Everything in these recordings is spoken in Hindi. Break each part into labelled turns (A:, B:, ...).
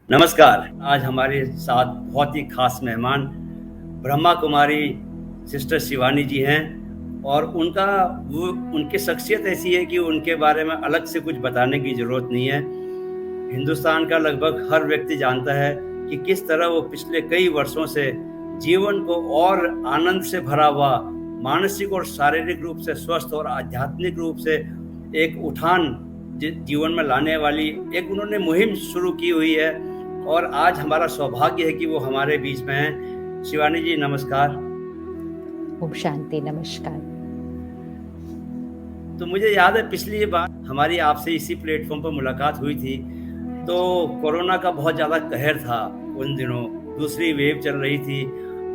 A: नमस्कार। आज हमारे साथ बहुत ही खास मेहमान ब्रह्मा कुमारी सिस्टर शिवानी जी हैं और उनकी शख्सियत ऐसी है कि उनके बारे में अलग से कुछ बताने की ज़रूरत नहीं है। हिंदुस्तान का लगभग हर व्यक्ति जानता है कि किस तरह वो पिछले कई वर्षों से जीवन को और आनंद से भरा हुआ, मानसिक और शारीरिक रूप से स्वस्थ और आध्यात्मिक रूप से एक उठान जीवन में लाने वाली एक उन्होंने मुहिम शुरू की हुई है और आज हमारा सौभाग्य है कि वो हमारे बीच में हैं। शिवानी जी नमस्कार।
B: ओम शांति। नमस्कार।
A: तो मुझे याद है पिछली बार हमारी आपसे इसी प्लेटफॉर्म पर मुलाकात हुई थी, तो कोरोना का बहुत ज़्यादा कहर था उन दिनों, दूसरी वेव चल रही थी।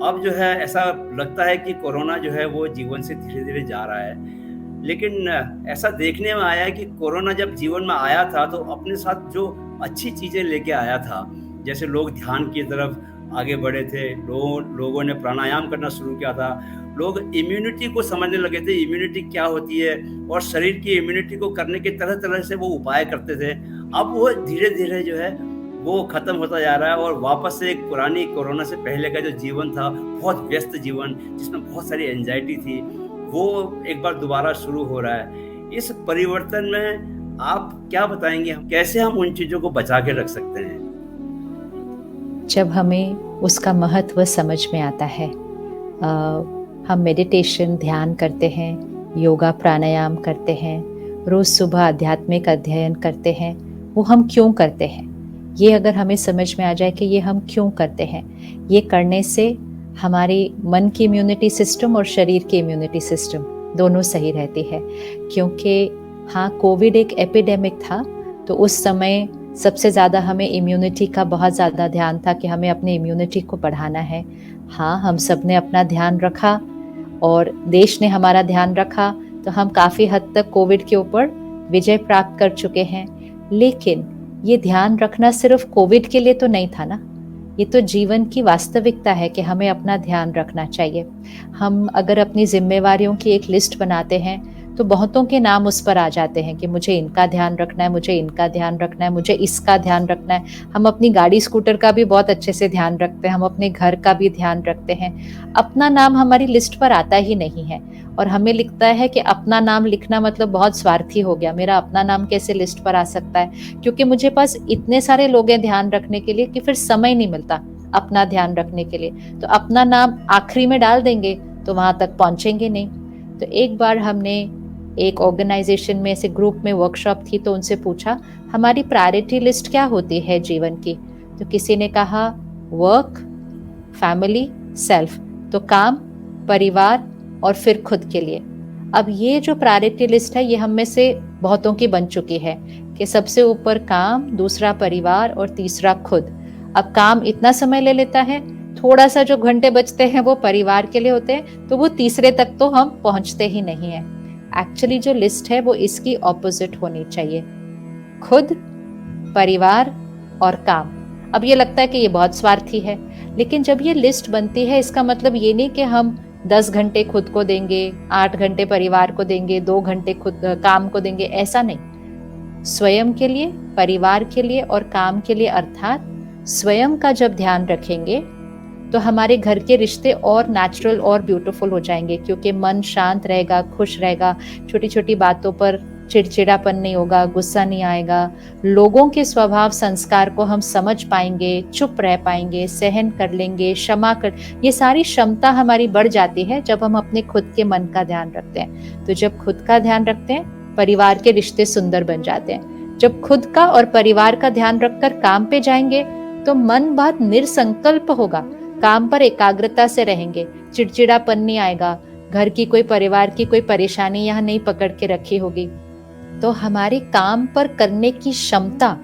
A: अब जो है ऐसा लगता है कि कोरोना जो है वो जीवन से धीरे-धीरे जा रहा है। लेकिन ऐसा देखने में आया है कि कोरोना जब जीवन में आया था तो अपने साथ जो अच्छी चीज़ें लेके आया था, जैसे लोग ध्यान की तरफ आगे बढ़े थे, लोगों ने प्राणायाम करना शुरू किया था, लोग इम्यूनिटी को समझने लगे थे, इम्यूनिटी क्या होती है और शरीर की इम्यूनिटी को करने के तरह-तरह से वो उपाय करते थे। अब वो धीरे-धीरे जो है वो ख़त्म होता जा रहा है और वापस से एक पुरानी कोरोना से पहले का जो जीवन था, बहुत व्यस्त जीवन जिसमें बहुत सारी एंग्ज़ायटी थी, वो एक बार दोबारा शुरू हो रहा है। इस परिवर्तन में आप क्या बताएँगे, कैसे हम उन चीज़ों को बचा के रख सकते हैं?
B: जब हमें उसका महत्व समझ में आता है, हम मेडिटेशन ध्यान करते हैं, योगा प्राणायाम करते हैं, रोज़ सुबह आध्यात्मिक अध्ययन करते हैं, वो हम क्यों करते हैं? ये अगर हमें समझ में आ जाए कि ये हम क्यों करते हैं, ये करने से हमारी मन की इम्यूनिटी सिस्टम और शरीर की इम्यूनिटी सिस्टम दोनों सही रहती है। क्योंकि हाँ, कोविड एक एपिडेमिक था, तो उस समय सबसे ज़्यादा हमें इम्यूनिटी का बहुत ज़्यादा ध्यान था कि हमें अपनी इम्यूनिटी को बढ़ाना है। हाँ, हम सब ने अपना ध्यान रखा और देश ने हमारा ध्यान रखा, तो हम काफ़ी हद तक कोविड के ऊपर विजय प्राप्त कर चुके हैं। लेकिन ये ध्यान रखना सिर्फ कोविड के लिए तो नहीं था ना, ये तो जीवन की वास्तविकता है कि हमें अपना ध्यान रखना चाहिए। हम अगर अपनी जिम्मेवारियों की एक लिस्ट बनाते हैं तो बहुतों के नाम उस पर आ जाते हैं कि मुझे इनका ध्यान रखना है, मुझे इनका ध्यान रखना है, मुझे इसका ध्यान रखना है। हम अपनी गाड़ी स्कूटर का भी बहुत अच्छे से ध्यान रखते हैं, हम अपने घर का भी ध्यान रखते हैं। अपना नाम हमारी लिस्ट पर आता ही नहीं है और हमें लिखता है कि अपना नाम लिखना मतलब बहुत स्वार्थी हो गया, मेरा अपना नाम कैसे लिस्ट पर आ सकता है, क्योंकि मुझे पास इतने सारे लोग हैं ध्यान रखने के लिए कि फिर समय नहीं मिलता अपना ध्यान रखने के लिए। तो अपना नाम आखिरी में डाल देंगे तो वहां तक पहुंचेंगे नहीं। तो एक बार हमने एक ऑर्गेनाइजेशन में ऐसे ग्रुप में वर्कशॉप थी, तो उनसे पूछा हमारी प्रायोरिटी लिस्ट क्या होती है जीवन की। तो किसी ने कहा वर्क, फैमिली, सेल्फ, तो काम, परिवार और फिर खुद के लिए। अब ये जो प्रायोरिटी लिस्ट है ये हम में से बहुतों की बन चुकी है कि सबसे ऊपर काम, दूसरा परिवार और तीसरा खुद। अब काम इतना समय ले लेता है, थोड़ा सा जो घंटे बचते हैं वो परिवार के लिए होते हैं, तो वो तीसरे तक तो हम पहुंचते ही नहीं है। एक्चुअली जो लिस्ट है वो इसकी ऑपोजिट होनी चाहिए, खुद, परिवार और काम। अब ये लगता है कि ये बहुत स्वार्थी है, लेकिन जब ये लिस्ट बनती है इसका मतलब ये नहीं कि हम 10 घंटे खुद को देंगे, 8 घंटे परिवार को देंगे, 2 घंटे खुद काम को देंगे, ऐसा नहीं। स्वयं के लिए, परिवार के लिए और काम के लिए, अर्थात स्वयं का जब ध्यान रखेंगे तो हमारे घर के रिश्ते और नेचुरल और ब्यूटीफुल हो जाएंगे, क्योंकि मन शांत रहेगा, खुश रहेगा, छोटी छोटी बातों पर चिड़चिड़ापन नहीं होगा, गुस्सा नहीं आएगा, लोगों के स्वभाव संस्कार को हम समझ पाएंगे, चुप रह पाएंगे, सहन कर लेंगे, क्षमा कर, ये सारी क्षमता हमारी बढ़ जाती है जब हम अपने खुद के मन का ध्यान रखते हैं। तो जब खुद का ध्यान रखते हैं, परिवार के रिश्ते सुंदर बन जाते हैं। जब खुद का और परिवार का ध्यान रखकर काम पे जाएंगे तो मन बहुत निरसंकल्प होगा, काम पर एकाग्रता से रहेंगे, चिड़चिड़ापन नहीं आएगा, घर की कोई, परिवार की कोई परेशानी यहाँ नहीं पकड़ के रखी होगी। तो हमारे काम पर करने की क्षमता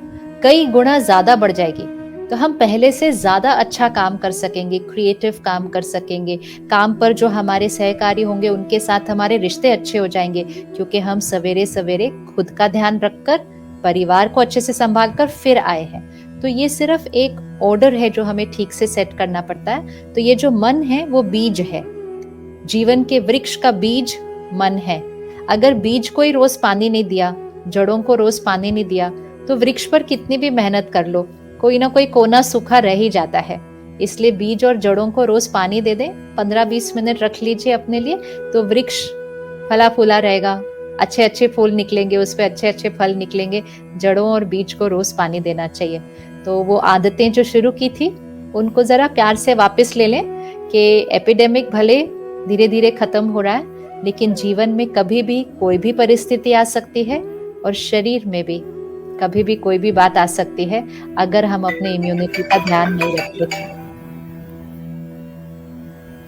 B: कई गुना ज्यादा बढ़ जाएगी, तो हम पहले से ज्यादा अच्छा काम कर सकेंगे, क्रिएटिव काम कर सकेंगे। काम पर जो हमारे सहकारी होंगे उनके साथ हमारे रिश्ते अच्छे हो जाएंगे, क्योंकि हम सवेरे सवेरे खुद का ध्यान रखकर, परिवार को अच्छे से संभाल कर फिर आए हैं। तो ये सिर्फ एक ऑर्डर है जो हमें ठीक से सेट करना पड़ता है। तो ये जो मन है वो बीज है, जीवन के वृक्ष का बीज मन है। अगर बीज को ही रोज पानी नहीं दिया, जड़ों को रोज पानी नहीं दिया, तो वृक्ष पर कितनी भी मेहनत कर लो, कोई ना कोई कोना सूखा रह ही जाता है। इसलिए बीज और जड़ों को रोज पानी दे दें, 15-20 मिनट रख लीजिए अपने लिए, तो वृक्ष फला फूला रहेगा, अच्छे अच्छे फूल निकलेंगे, उस पे अच्छे अच्छे फल निकलेंगे। जड़ों और बीज को रोज पानी देना चाहिए। तो वो आदतें जो शुरू की थी उनको जरा प्यार से वापस ले लें कि एपिडेमिक भले धीरे धीरे खत्म हो रहा है, लेकिन जीवन में कभी भी कोई भी परिस्थिति आ सकती है और शरीर में भी कभी भी कोई भी बात आ सकती है अगर हम अपने इम्यूनिटी का ध्यान नहीं रखते।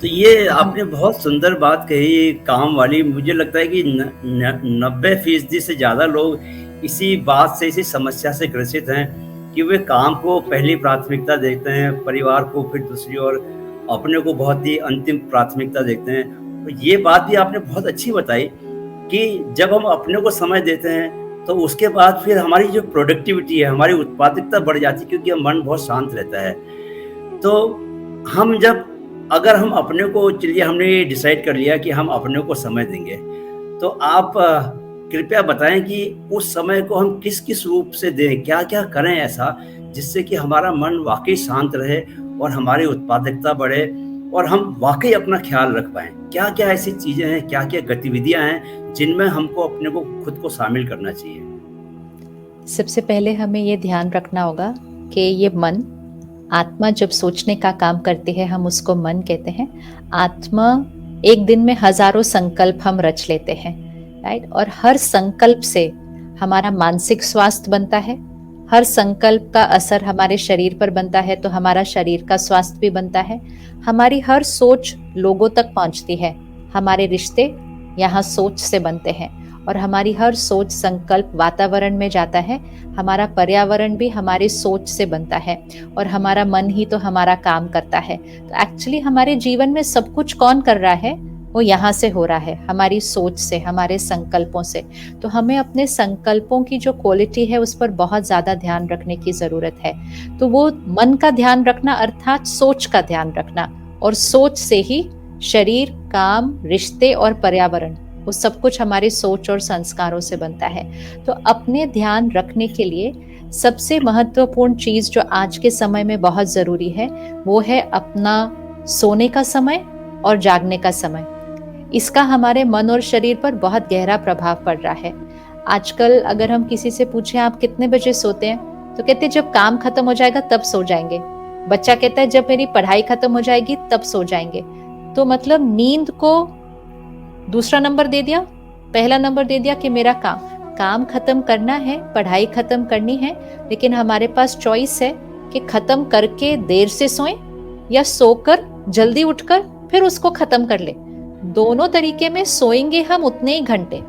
A: तो ये
B: तो हम
A: आपने बहुत सुंदर बात कही, काम वाली। मुझे लगता है कि 90% से ज़्यादा लोग इसी बात से, इसी समस्या से ग्रसित हैं कि वे काम को पहली प्राथमिकता देखते हैं, परिवार को फिर दूसरी ओर, अपने को बहुत ही अंतिम प्राथमिकता देखते हैं। तो ये बात भी आपने बहुत अच्छी बताई कि जब हम अपने को समय देते हैं तो उसके बाद फिर हमारी जो प्रोडक्टिविटी है, हमारी उत्पादकता बढ़ जाती है, क्योंकि मन बहुत शांत रहता है। तो हम जब, अगर हम अपने को, चलिए हमने डिसाइड कर लिया कि हम अपने को समय देंगे, तो आप कृपया बताएं कि उस समय को हम किस किस रूप से दें, क्या क्या करें ऐसा जिससे कि हमारा मन वाकई शांत रहे और हमारी उत्पादकता बढ़े और हम वाकई अपना ख्याल रख पाएं। क्या क्या ऐसी चीज़ें हैं, क्या क्या गतिविधियां हैं जिनमें हमको अपने को खुद को शामिल करना चाहिए?
B: सबसे पहले हमें ये ध्यान रखना होगा कि ये मन, आत्मा जब सोचने का काम करती है हम उसको मन कहते हैं। आत्मा एक दिन में हजारों संकल्प हम रच लेते हैं, राइट? और हर संकल्प से हमारा मानसिक स्वास्थ्य बनता है, हर संकल्प का असर हमारे शरीर पर बनता है, तो हमारा शरीर का स्वास्थ्य भी बनता है। हमारी हर सोच लोगों तक पहुंचती है, हमारे रिश्ते यहाँ सोच से बनते हैं, और हमारी हर सोच संकल्प वातावरण में जाता है। हमारा पर्यावरण भी हमारी सोच से बनता है, और हमारा मन ही तो हमारा काम करता है। तो एक्चुअली हमारे जीवन में सब कुछ कौन कर रहा है? वो यहाँ से हो रहा है, हमारी सोच से, हमारे संकल्पों से। तो हमें अपने संकल्पों की जो क्वालिटी है उस पर बहुत ज्यादा ध्यान रखने की जरूरत है। तो वो मन का ध्यान रखना अर्थात सोच का ध्यान रखना, और सोच से ही शरीर, काम, रिश्ते और पर्यावरण, वो सब कुछ हमारी सोच और संस्कारों से बनता है। तो अपने ध्यान रखने के लिए सबसे महत्वपूर्ण चीज जो आज के समय में बहुत जरूरी है वो है अपना सोने का समय और जागने का समय। इसका हमारे मन और शरीर पर बहुत गहरा प्रभाव पड़ रहा है। आजकल अगर हम किसी से पूछें आप कितने बजे सोते हैं, तो कहते हैं जब काम खत्म हो जाएगा तब सो जाएंगे। बच्चा कहता है जब मेरी पढ़ाई खत्म हो जाएगी तब सो जाएंगे। तो मतलब नींद को दूसरा नंबर दे दिया, पहला नंबर दे दिया कि मेरा काम खत्म करना है, पढ़ाई खत्म करनी है, लेकिन हमारे पास चॉइस है कि खत्म करके देर से सोएं या सोकर जल्दी उठकर फिर उसको खत्म कर ले। दोनों तरीके में सोएंगे हम उतने ही घंटे,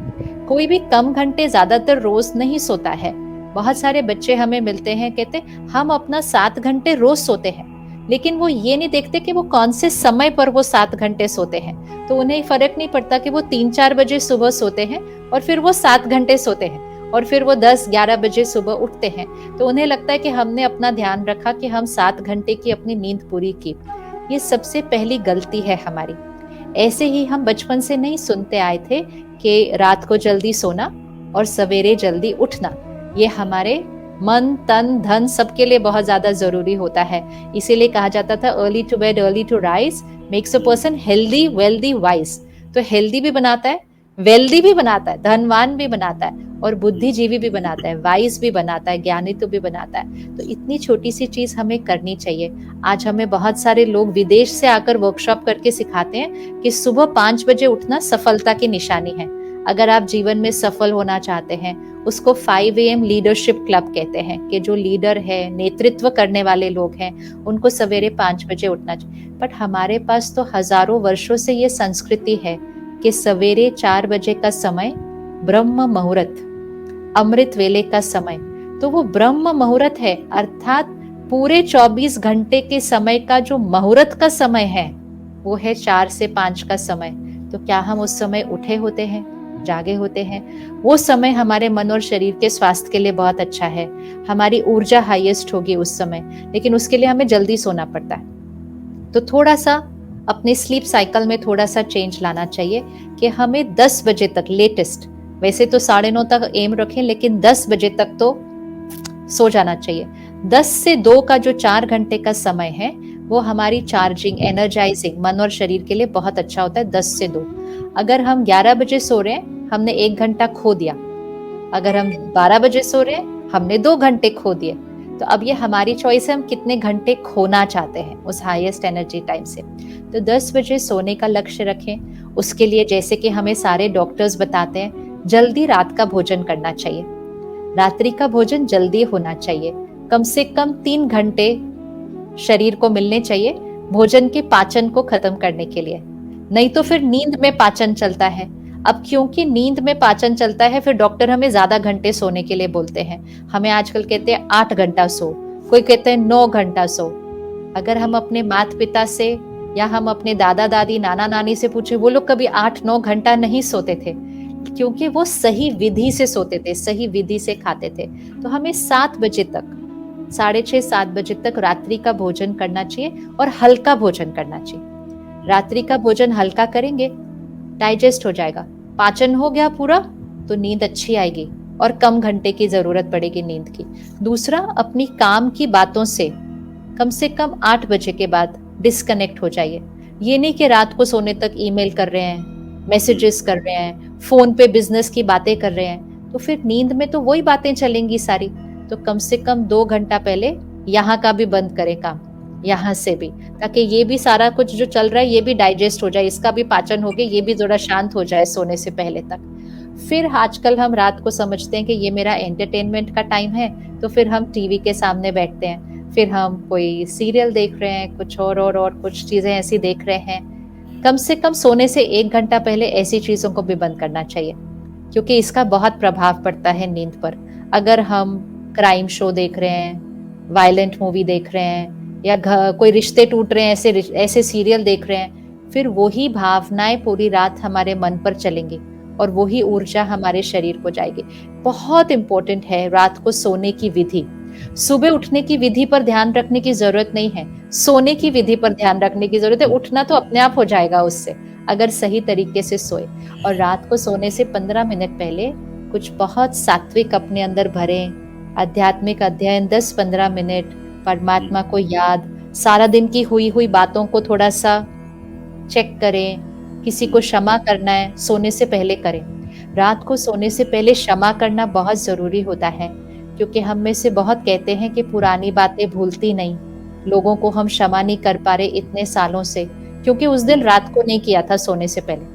B: कोई भी कम घंटे ज्यादातर रोज नहीं सोता है। बहुत सारे बच्चे हमें मिलते हैं, कहते हम अपना 7 घंटे रोज सोते हैं, लेकिन वो ये नहीं देखते कि वो कौन से समय पर वो 7 घंटे सोते हैं। तो उन्हें फर्क नहीं पड़ता कि वो 3-4 बजे सुबह सोते हैं और फिर वो 7 घंटे सोते हैं, और फिर वो 10-11 बजे सुबह उठते हैं। तो उन्हें लगता है कि हमने अपना ध्यान रखा कि हम 7 घंटे की अपनी नींद पूरी की। ये सबसे पहली गलती है हमारी। ऐसे ही हम बचपन से नहीं सुनते आए थे कि रात को जल्दी सोना और सवेरे जल्दी उठना, ये हमारे मन, तन, धन सबके लिए बहुत ज्यादा जरूरी होता है। इसीलिए कहा जाता था early to bed early to rise makes a person healthy, wealthy, wise. तो हेल्दी भी बनाता है, वेल्दी भी बनाता है, धनवान भी बनाता है, और बुद्धिजीवी भी बनाता है, वाइज भी बनाता है, ज्ञानी तो भी बनाता है। तो इतनी छोटी सी चीज हमें करनी चाहिए। आज हमें बहुत सारे लोग विदेश से आकर वर्कशॉप करके सिखाते हैं कि सुबह 5 बजे उठना सफलता की निशानी है। अगर आप जीवन में सफल होना चाहते हैं, उसको 5 AM लीडरशिप क्लब कहते हैं, कि जो लीडर है, नेतृत्व करने वाले लोग हैं, उनको सवेरे 5 बजे उठना चाहिए। बट हमारे पास तो हजारों वर्षों से ये संस्कृति है कि सवेरे 4 बजे का समय ब्रह्म मुहूर्त, अमृत वेले का समय, तो वो ब्रह्म मुहूर्त है, अर्थात पूरे 24 घंटे के समय का जो मुहूर्त का समय है वो है 4 से 5 का समय। तो क्या हम उस समय उठे होते हैं, जागे होते हैं? वो समय हमारे मन और शरीर के स्वास्थ्य के लिए बहुत अच्छा है, हमारी ऊर्जा हाईएस्ट होगी उस समय, लेकिन उसके लिए हमें जल्दी सोना पड़ता है। तो थोड़ा सा अपने स्लीप साइकिल में थोड़ा सा चेंज लाना चाहिए कि हमें 10 बजे तक लेटेस्ट, वैसे तो 9:30 तक एम रखें, लेकिन 10 बजे तक तो सो जाना चाहिए। 10 से 2 का जो 4 घंटे का समय है वो हमारी चार्जिंग, एनर्जाइजिंग मन और शरीर के लिए बहुत अच्छा होता है। 10 से 2 अगर हम 11 बजे सो रहे हैं, हमने 1 घंटा खो दिया। अगर हम 12 बजे सो रहे हैं, हमने 2 घंटे खो दिए। तो अब ये हमारी चॉइस है, हम कितने घंटे खोना चाहते हैं उस हाईएस्ट एनर्जी टाइम से। तो 10 बजे सोने का लक्ष्य रखें। उसके लिए जैसे कि हमें सारे डॉक्टर्स बताते हैं, जल्दी रात का भोजन करना चाहिए। रात्रि का भोजन जल्दी होना चाहिए। कम से कम 3 घंटे शरीर को मिलने चाहिए भोजन के पाचन को खत्म करने के लिए। नहीं तो फिर नींद में पाचन चलता है। अब क्योंकि नींद में पाचन चलता है, फिर डॉक्टर हमें ज्यादा घंटे सोने के लिए बोलते हैं। हमें आजकल कहते हैं 8 घंटा सो, कोई कहते हैं 9 घंटा सो। अगर हम अपने माता पिता से या हम अपने दादा दादी, नाना नानी से पूछे, वो लोग कभी 8-9 घंटा नहीं सोते थे, क्योंकि वो सही विधि से सोते थे, सही विधि से खाते थे। तो हमें 7 बजे तक, 6:30-7 बजे तक रात्रि का भोजन करना चाहिए और हल्का भोजन करना चाहिए। रात्रि का भोजन हल्का करेंगे, डाइजेस्ट हो जाएगा, पाचन हो गया पूरा, तो नींद अच्छी आएगी और कम घंटे की जरूरत पड़ेगी नींद की। दूसरा, अपनी काम की बातों से कम 8 बजे के बाद डिस्कनेक्ट हो जाइए। ये नहीं कि रात को सोने तक ईमेल कर रहे हैं, मैसेजेस कर रहे हैं, फोन पे बिजनेस की बातें कर रहे हैं, तो फिर नींद में तो वही बातें चलेंगी सारी। तो कम से कम 2 घंटा पहले यहाँ का भी बंद करें काम, यहाँ से भी, ताकि ये भी सारा कुछ जो चल रहा है ये भी डाइजेस्ट हो जाए, इसका भी पाचन हो गया, ये भी थोड़ा शांत हो जाए सोने से पहले तक। फिर आजकल हम रात को समझते हैं कि ये मेरा एंटरटेनमेंट का टाइम है, तो फिर हम टीवी के सामने बैठते हैं, फिर हम कोई सीरियल देख रहे हैं, कुछ और कुछ चीजें ऐसी देख रहे हैं। कम से कम सोने से 1 घंटा पहले ऐसी चीजों को भी बंद करना चाहिए, क्योंकि इसका बहुत प्रभाव पड़ता है नींद पर। अगर हम क्राइम शो देख रहे हैं, वायलेंट मूवी देख रहे हैं, या कोई रिश्ते टूट रहे हैं, ऐसे सीरियल देख रहे हैं, फिर वही भावनाएं पूरी रात हमारे मन पर चलेंगी और वही ऊर्जा हमारे शरीर को जाएगी। बहुत इंपॉर्टेंट है रात को सोने की विधि। सुबह उठने की विधि पर ध्यान रखने की जरूरत नहीं है, सोने की विधि पर ध्यान रखने की जरूरत है। उठना तो अपने आप हो जाएगा उससे, अगर सही तरीके से सोए। और रात को सोने से 15 मिनट पहले कुछ बहुत सात्विक अपने अंदर भरें, आध्यात्मिक अध्ययन 10-15 मिनट, परमात्मा को याद, सारा दिन की हुई बातों को थोड़ा सा चेक करें, किसी को क्षमा करना है सोने से पहले करें। रात को सोने से पहले क्षमा करना बहुत जरूरी होता है, क्योंकि हम में से बहुत कहते हैं कि पुरानी बातें भूलती नहीं, लोगों को हम क्षमा नहीं कर पा रहे इतने सालों से, क्योंकि उस दिन रात को नहीं किया था सोने से पहले।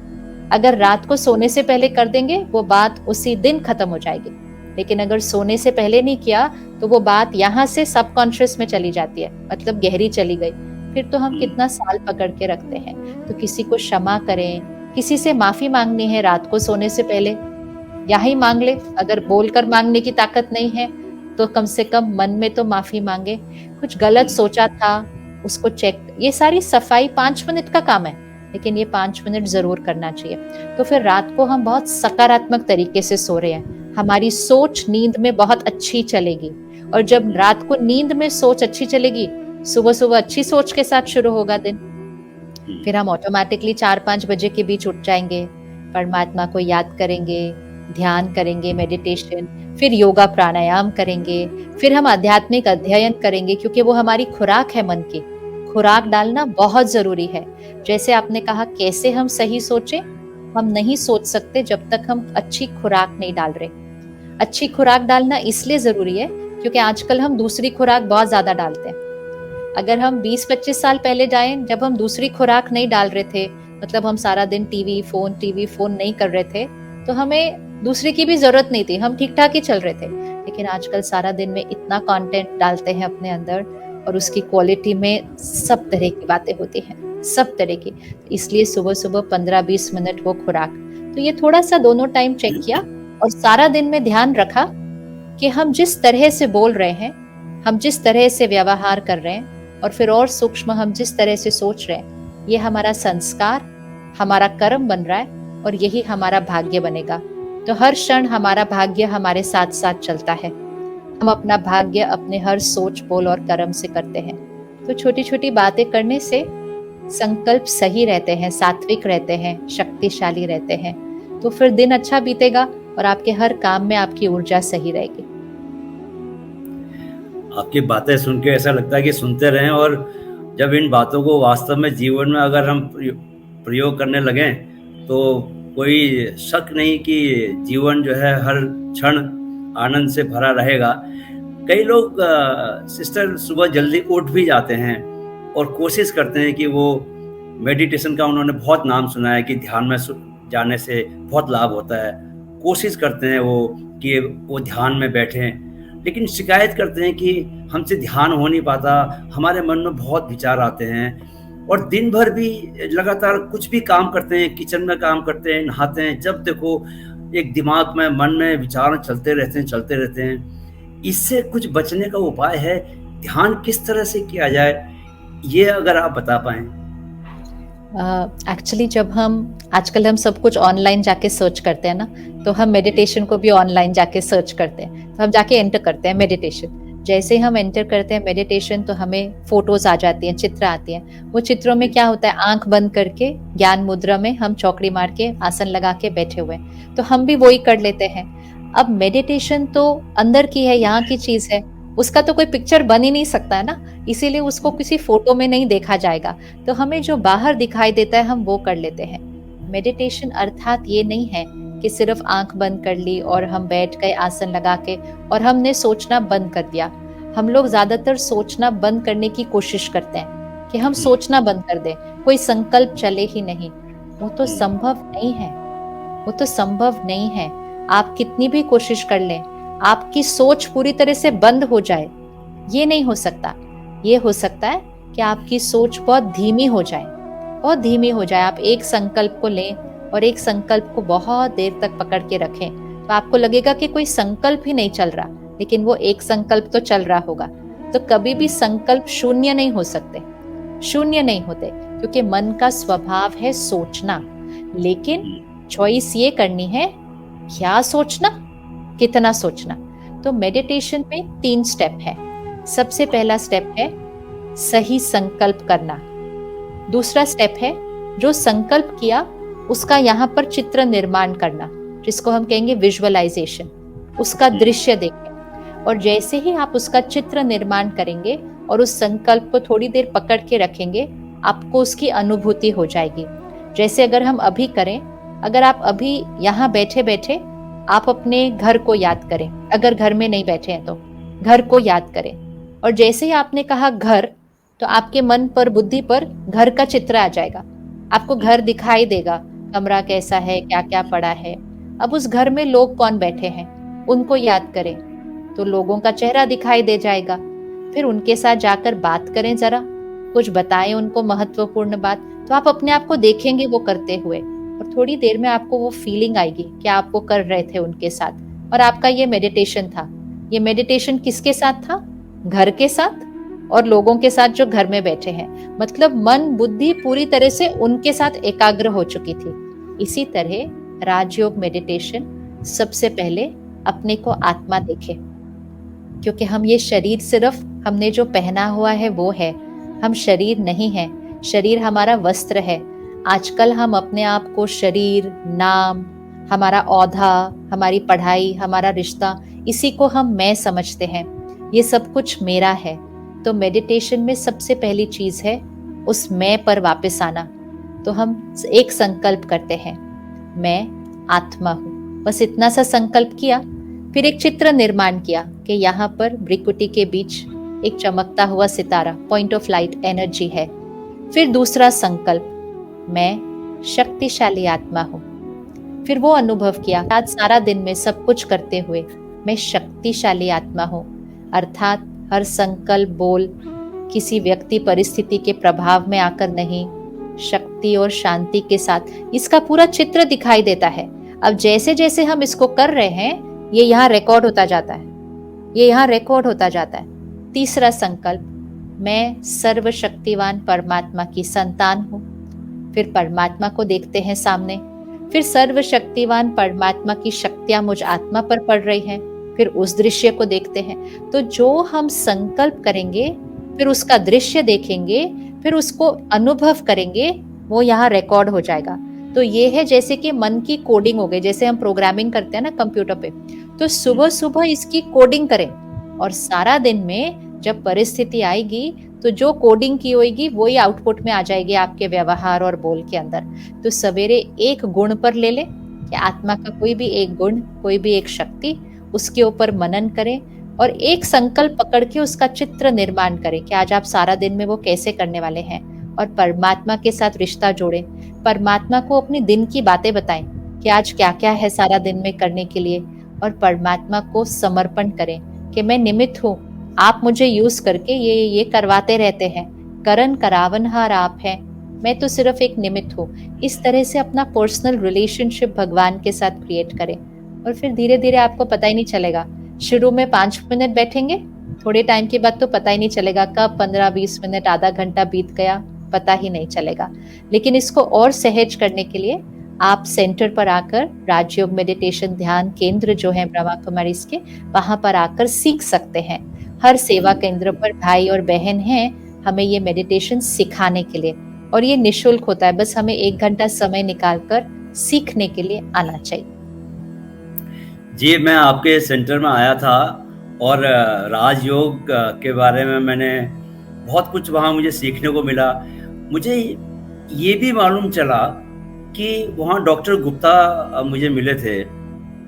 B: अगर रात को सोने से पहले कर देंगे, वो बात उसी दिन खत्म हो जाएगी। लेकिन अगर सोने से पहले नहीं किया तो वो बात यहाँ से सबकॉन्शियस में चली जाती है, मतलब गहरी चली गई, फिर तो हम कितना साल पकड़ के रखते हैं। तो किसी को क्षमा करें, किसी से माफी मांगनी है रात को सोने से पहले, यहाँ ही मांग ले। अगर बोलकर मांगने की ताकत नहीं है तो कम से कम मन में तो माफी मांगे। कुछ गलत सोचा था उसको चेक, ये सारी सफाई 5 मिनट का काम है, लेकिन ये 5 मिनट जरूर करना चाहिए। तो फिर रात को हम बहुत सकारात्मक तरीके से सो रहे हैं, हमारी सोच नींद में बहुत अच्छी चलेगी। और जब रात को नींद में सोच अच्छी चलेगी, सुबह सुबह अच्छी सोच के साथ शुरू होगा दिन, फिर हम ऑटोमेटिकली 4-5 बजे के बीच उठ जाएंगे, परमात्मा को याद करेंगे, ध्यान करेंगे, मेडिटेशन, फिर योगा प्राणायाम करेंगे, फिर हम आध्यात्मिक अध्ययन करेंगे, क्योंकि वो हमारी खुराक है। मन की खुराक डालना बहुत जरूरी है। जैसे आपने कहा कैसे हम सही सोचें, हम नहीं सोच सकते जब तक हम अच्छी खुराक नहीं डाल रहे। अच्छी खुराक डालना इसलिए जरूरी है क्योंकि आजकल हम दूसरी खुराक बहुत ज्यादा डालते हैं। अगर हम 20-25 साल पहले जाएं, जब हम दूसरी खुराक नहीं डाल रहे थे, मतलब हम सारा दिन टीवी फोन नहीं कर रहे थे, तो हमें दूसरी की भी जरूरत नहीं थी, हम ठीक ठाक ही चल रहे थे। लेकिन आजकल सारा दिन में इतना कंटेंट डालते हैं अपने अंदर, और उसकी क्वालिटी में सब तरह की बातें होती हैं, सब तरह की। इसलिए सुबह सुबह 15-20 मिनट वो खुराक, तो ये थोड़ा सा दोनों टाइम चेक किया और सारा दिन में ध्यान रखा कि हम जिस तरह से बोल रहे हैं, हम जिस तरह से व्यवहार कर रहे हैं, और फिर और सूक्ष्म हम जिस तरह से सोच रहे हैं, ये हमारा संस्कार, हमारा कर्म बन रहा है, और यही हमारा भाग्य बनेगा। तो हर क्षण हमारा भाग्य हमारे साथ साथ चलता है। हम अपना भाग्य अपने हर सोच, बोल और कर्म से करते हैं। तो छोटी छोटी बातें करने से संकल्प सही रहते हैं, सात्विक रहते हैं, शक्तिशाली रहते हैं, तो फिर दिन अच्छा बीतेगा और आपके हर काम में आपकी ऊर्जा सही रहेगी।
A: आपकी बातें सुन के ऐसा लगता है कि सुनते रहें, और जब इन बातों को वास्तव में जीवन में अगर हम प्रयोग करने लगें, तो कोई शक नहीं कि जीवन जो है हर क्षण आनंद से भरा रहेगा। कई लोग सिस्टर सुबह जल्दी उठ भी जाते हैं और कोशिश करते हैं कि वो मेडिटेशन का उन्होंने बहुत नाम सुना है कि ध्यान में जाने से बहुत लाभ होता है। कोशिश करते हैं वो कि वो ध्यान में बैठें, लेकिन शिकायत करते हैं कि हमसे ध्यान हो नहीं पाता, हमारे मन में बहुत विचार आते हैं, और दिन भर भी लगातार कुछ भी काम करते हैं, किचन में काम करते हैं, नहाते हैं, जब देखो एक दिमाग में, मन में विचार चलते रहते हैं। इससे कुछ बचने का उपाय है? ध्यान किस तरह से किया जाए, ये अगर आप बता पाएँ?
B: एक्चुअली जब हम आजकल हम सब कुछ ऑनलाइन जाके सर्च करते हैं ना, तो हम मेडिटेशन को भी ऑनलाइन जाके सर्च करते हैं, तो हम जाके एंटर करते हैं मेडिटेशन। जैसे ही हम एंटर करते हैं मेडिटेशन, तो हमें फोटोज आ जाती हैं, चित्र आती हैं। वो चित्रों में क्या होता है, आंख बंद करके ज्ञान मुद्रा में हम चौकड़ी मार के आसन लगा के बैठे हुए हैं, तो हम भी वही कर लेते हैं। अब मेडिटेशन तो अंदर की है, यहाँ की चीज है, उसका तो कोई पिक्चर बन ही नहीं सकता है ना, इसीलिए उसको किसी फोटो में नहीं देखा जाएगा। तो हमें जो बाहर दिखाई देता है हम वो कर लेते हैं। मेडिटेशन अर्थात ये नहीं है कि सिर्फ आंख बंद कर ली और हम बैठ गए आसन लगा के और हमने सोचना बंद कर दिया। हम लोग ज्यादातर सोचना बंद करने की कोशिश करते हैं कि हम सोचना बंद कर दें, कोई संकल्प चले ही नहीं। वो तो संभव नहीं है, वो तो संभव नहीं है। आप कितनी भी कोशिश कर लें, आपकी सोच पूरी तरह से बंद हो जाए, ये नहीं हो सकता। ये हो सकता है कि आपकी सोच बहुत धीमी हो जाए, बहुत धीमी हो जाए। आप एक संकल्प को लें और एक संकल्प को बहुत देर तक पकड़ के रखें, तो आपको लगेगा कि कोई संकल्प ही नहीं चल रहा, लेकिन वो एक संकल्प तो चल रहा होगा। तो कभी भी संकल्प शून्य नहीं हो सकते, शून्य नहीं होते, क्योंकि मन का स्वभाव है सोचना। लेकिन चॉइस ये करनी है, क्या सोचना, कितना सोचना। तो मेडिटेशन में 3 स्टेप है। सबसे पहला स्टेप है सही संकल्प करना। दूसरा स्टेप है जो संकल्प किया उसका यहाँ पर चित्र निर्माण करना, जिसको हम कहेंगे विजुअलाइजेशन, उसका दृश्य देखें। और जैसे ही आप उसका चित्र निर्माण करेंगे और उस संकल्प को थोड़ी देर पकड़ के रखेंगे, आपको उसकी अनुभूति हो जाएगी। जैसे अगर हम अभी करें, अगर आप अभी यहाँ बैठे बैठे आप अपने घर को याद करें, अगर घर में नहीं बैठे हैं तो घर को याद करें, और जैसे ही आपने कहा घर, तो आपके मन पर, बुद्धि पर घर का चित्र आ जाएगा। आपको घर दिखाई देगा, कमरा कैसा है, क्या क्या पड़ा है। अब उस घर में लोग कौन बैठे हैं, उनको याद करें, तो लोगों का चेहरा दिखाई दे जाएगा। फिर उनके साथ जाकर बात करें, जरा कुछ बताएं उनको महत्वपूर्ण बात, तो आप अपने आप को देखेंगे वो करते हुए, और थोड़ी देर में आपको वो फीलिंग आएगी कि आप वो कर रहे थे उनके साथ, और आपका ये मेडिटेशन था। ये मेडिटेशन किसके साथ था? घर के साथ और लोगों के साथ जो घर में बैठे हैं। मतलब मन बुद्धि पूरी तरह से उनके साथ एकाग्र हो चुकी थी। इसी तरह राजयोग मेडिटेशन सबसे पहले अपने को आत्मा देखे, क्योंकि हम ये शरीर सिर्फ हमने जो पहना हुआ है वो है, हम शरीर नहीं है। शरीर हमारा वस्त्र है। आजकल हम अपने आप को शरीर, नाम, हमारा औधा, हमारी पढ़ाई, हमारा रिश्ता, इसी को हम मैं समझते हैं। ये सब कुछ मेरा है। तो मेडिटेशन में सबसे पहली चीज है उस मैं पर वापस आना। तो हम एक संकल्प करते हैं, मैं आत्मा हूँ। बस इतना सा संकल्प किया, फिर एक चित्र निर्माण किया कि यहाँ पर भ्रिकुटी के बीच एक चमकता हुआ सितारा, पॉइंट ऑफ लाइट एनर्जी है। फिर दूसरा संकल्प, मैं शक्तिशाली आत्मा हूँ। फिर वो अनुभव किया, आज सारा दिन में सब कुछ करते हुए मैं शक्तिशाली आत्मा हूँ। अर्थात हर संकल्प बोल किसी व्यक्ति परिस्थिति के प्रभाव में आकर नहीं, शक्ति और शांति के साथ इसका पूरा चित्र दिखाई देता है। अब जैसे जैसे हम इसको कर रहे हैं, ये यहाँ रिकॉर्ड होता जाता है, ये यहाँ रिकॉर्ड होता जाता है। तीसरा संकल्प, मैं सर्वशक्तिवान परमात्मा की संतान हूँ। फिर परमात्मा को देखते हैं सामने, फिर सर्वशक्तिवान परमात्मा की शक्तियां मुझ आत्मा पर पड़ रही हैं, फिर उस दृश्य को देखते हैं। तो जो हम संकल्प करेंगे, फिर उसका दृश्य देखेंगे, फिर उसको अनुभव करेंगे, वो यहाँ रिकॉर्ड हो जाएगा। तो ये है जैसे कि मन की कोडिंग हो गई, जैसे हम प्रोग्रामिंग करते हैं ना कंप्यूटर पे। तो सुबह सुबह इसकी कोडिंग करें और सारा दिन में जब परिस्थिति आएगी तो जो कोडिंग की होगी वही आउटपुट में आ जाएगी आपके व्यवहार और बोल के अंदर। तो सवेरे एक गुण पर ले ले कि आत्मा का कोई भी एक गुण, कोई भी एक शक्ति, उसके ऊपर मनन करें और एक संकल्प पकड़ के उसका चित्र निर्माण करें कि आज आप सारा दिन में वो कैसे करने वाले हैं, और परमात्मा के साथ रिश्ता जोड़ें। परमात्मा को अपने दिन की बातें बताएं कि आज क्या क्या है सारा दिन में करने के लिए, और परमात्मा को समर्पण करें कि मैं निमित्त हूँ, आप मुझे यूज करके ये करवाते रहते हैं, करन करावनहार आप हैं, मैं तो सिर्फ एक निमित्त हूँ। इस तरह से अपना पर्सनल रिलेशनशिप भगवान के साथ क्रिएट करें, और फिर धीरे धीरे आपको पता ही नहीं चलेगा। शुरू में 5 मिनट बैठेंगे, थोड़े टाइम के बाद तो पता ही नहीं चलेगा कब 15-20 मिनट, आधा घंटा बीत गया, पता ही नहीं चलेगा। लेकिन इसको और सहज करने के लिए आप सेंटर पर आकर, राजयोग मेडिटेशन ध्यान केंद्र जो है ब्रह्मा कुमारी के, वहां पर आकर सीख सकते हैं। हर सेवा केंद्र पर भाई और बहन हैं हमें ये मेडिटेशन सिखाने के लिए, और ये निशुल्क होता है, बस हमें 1 घंटा समय निकालकर सीखने के लिए आना चाहिए।
A: जी, मैं आपके सेंटर में आया था और राजयोग के बारे में मैंने बहुत कुछ वहाँ मुझे सीखने को मिला। मुझे ये भी मालूम चला कि वहाँ डॉक्टर गुप्ता मुझे मिले थे।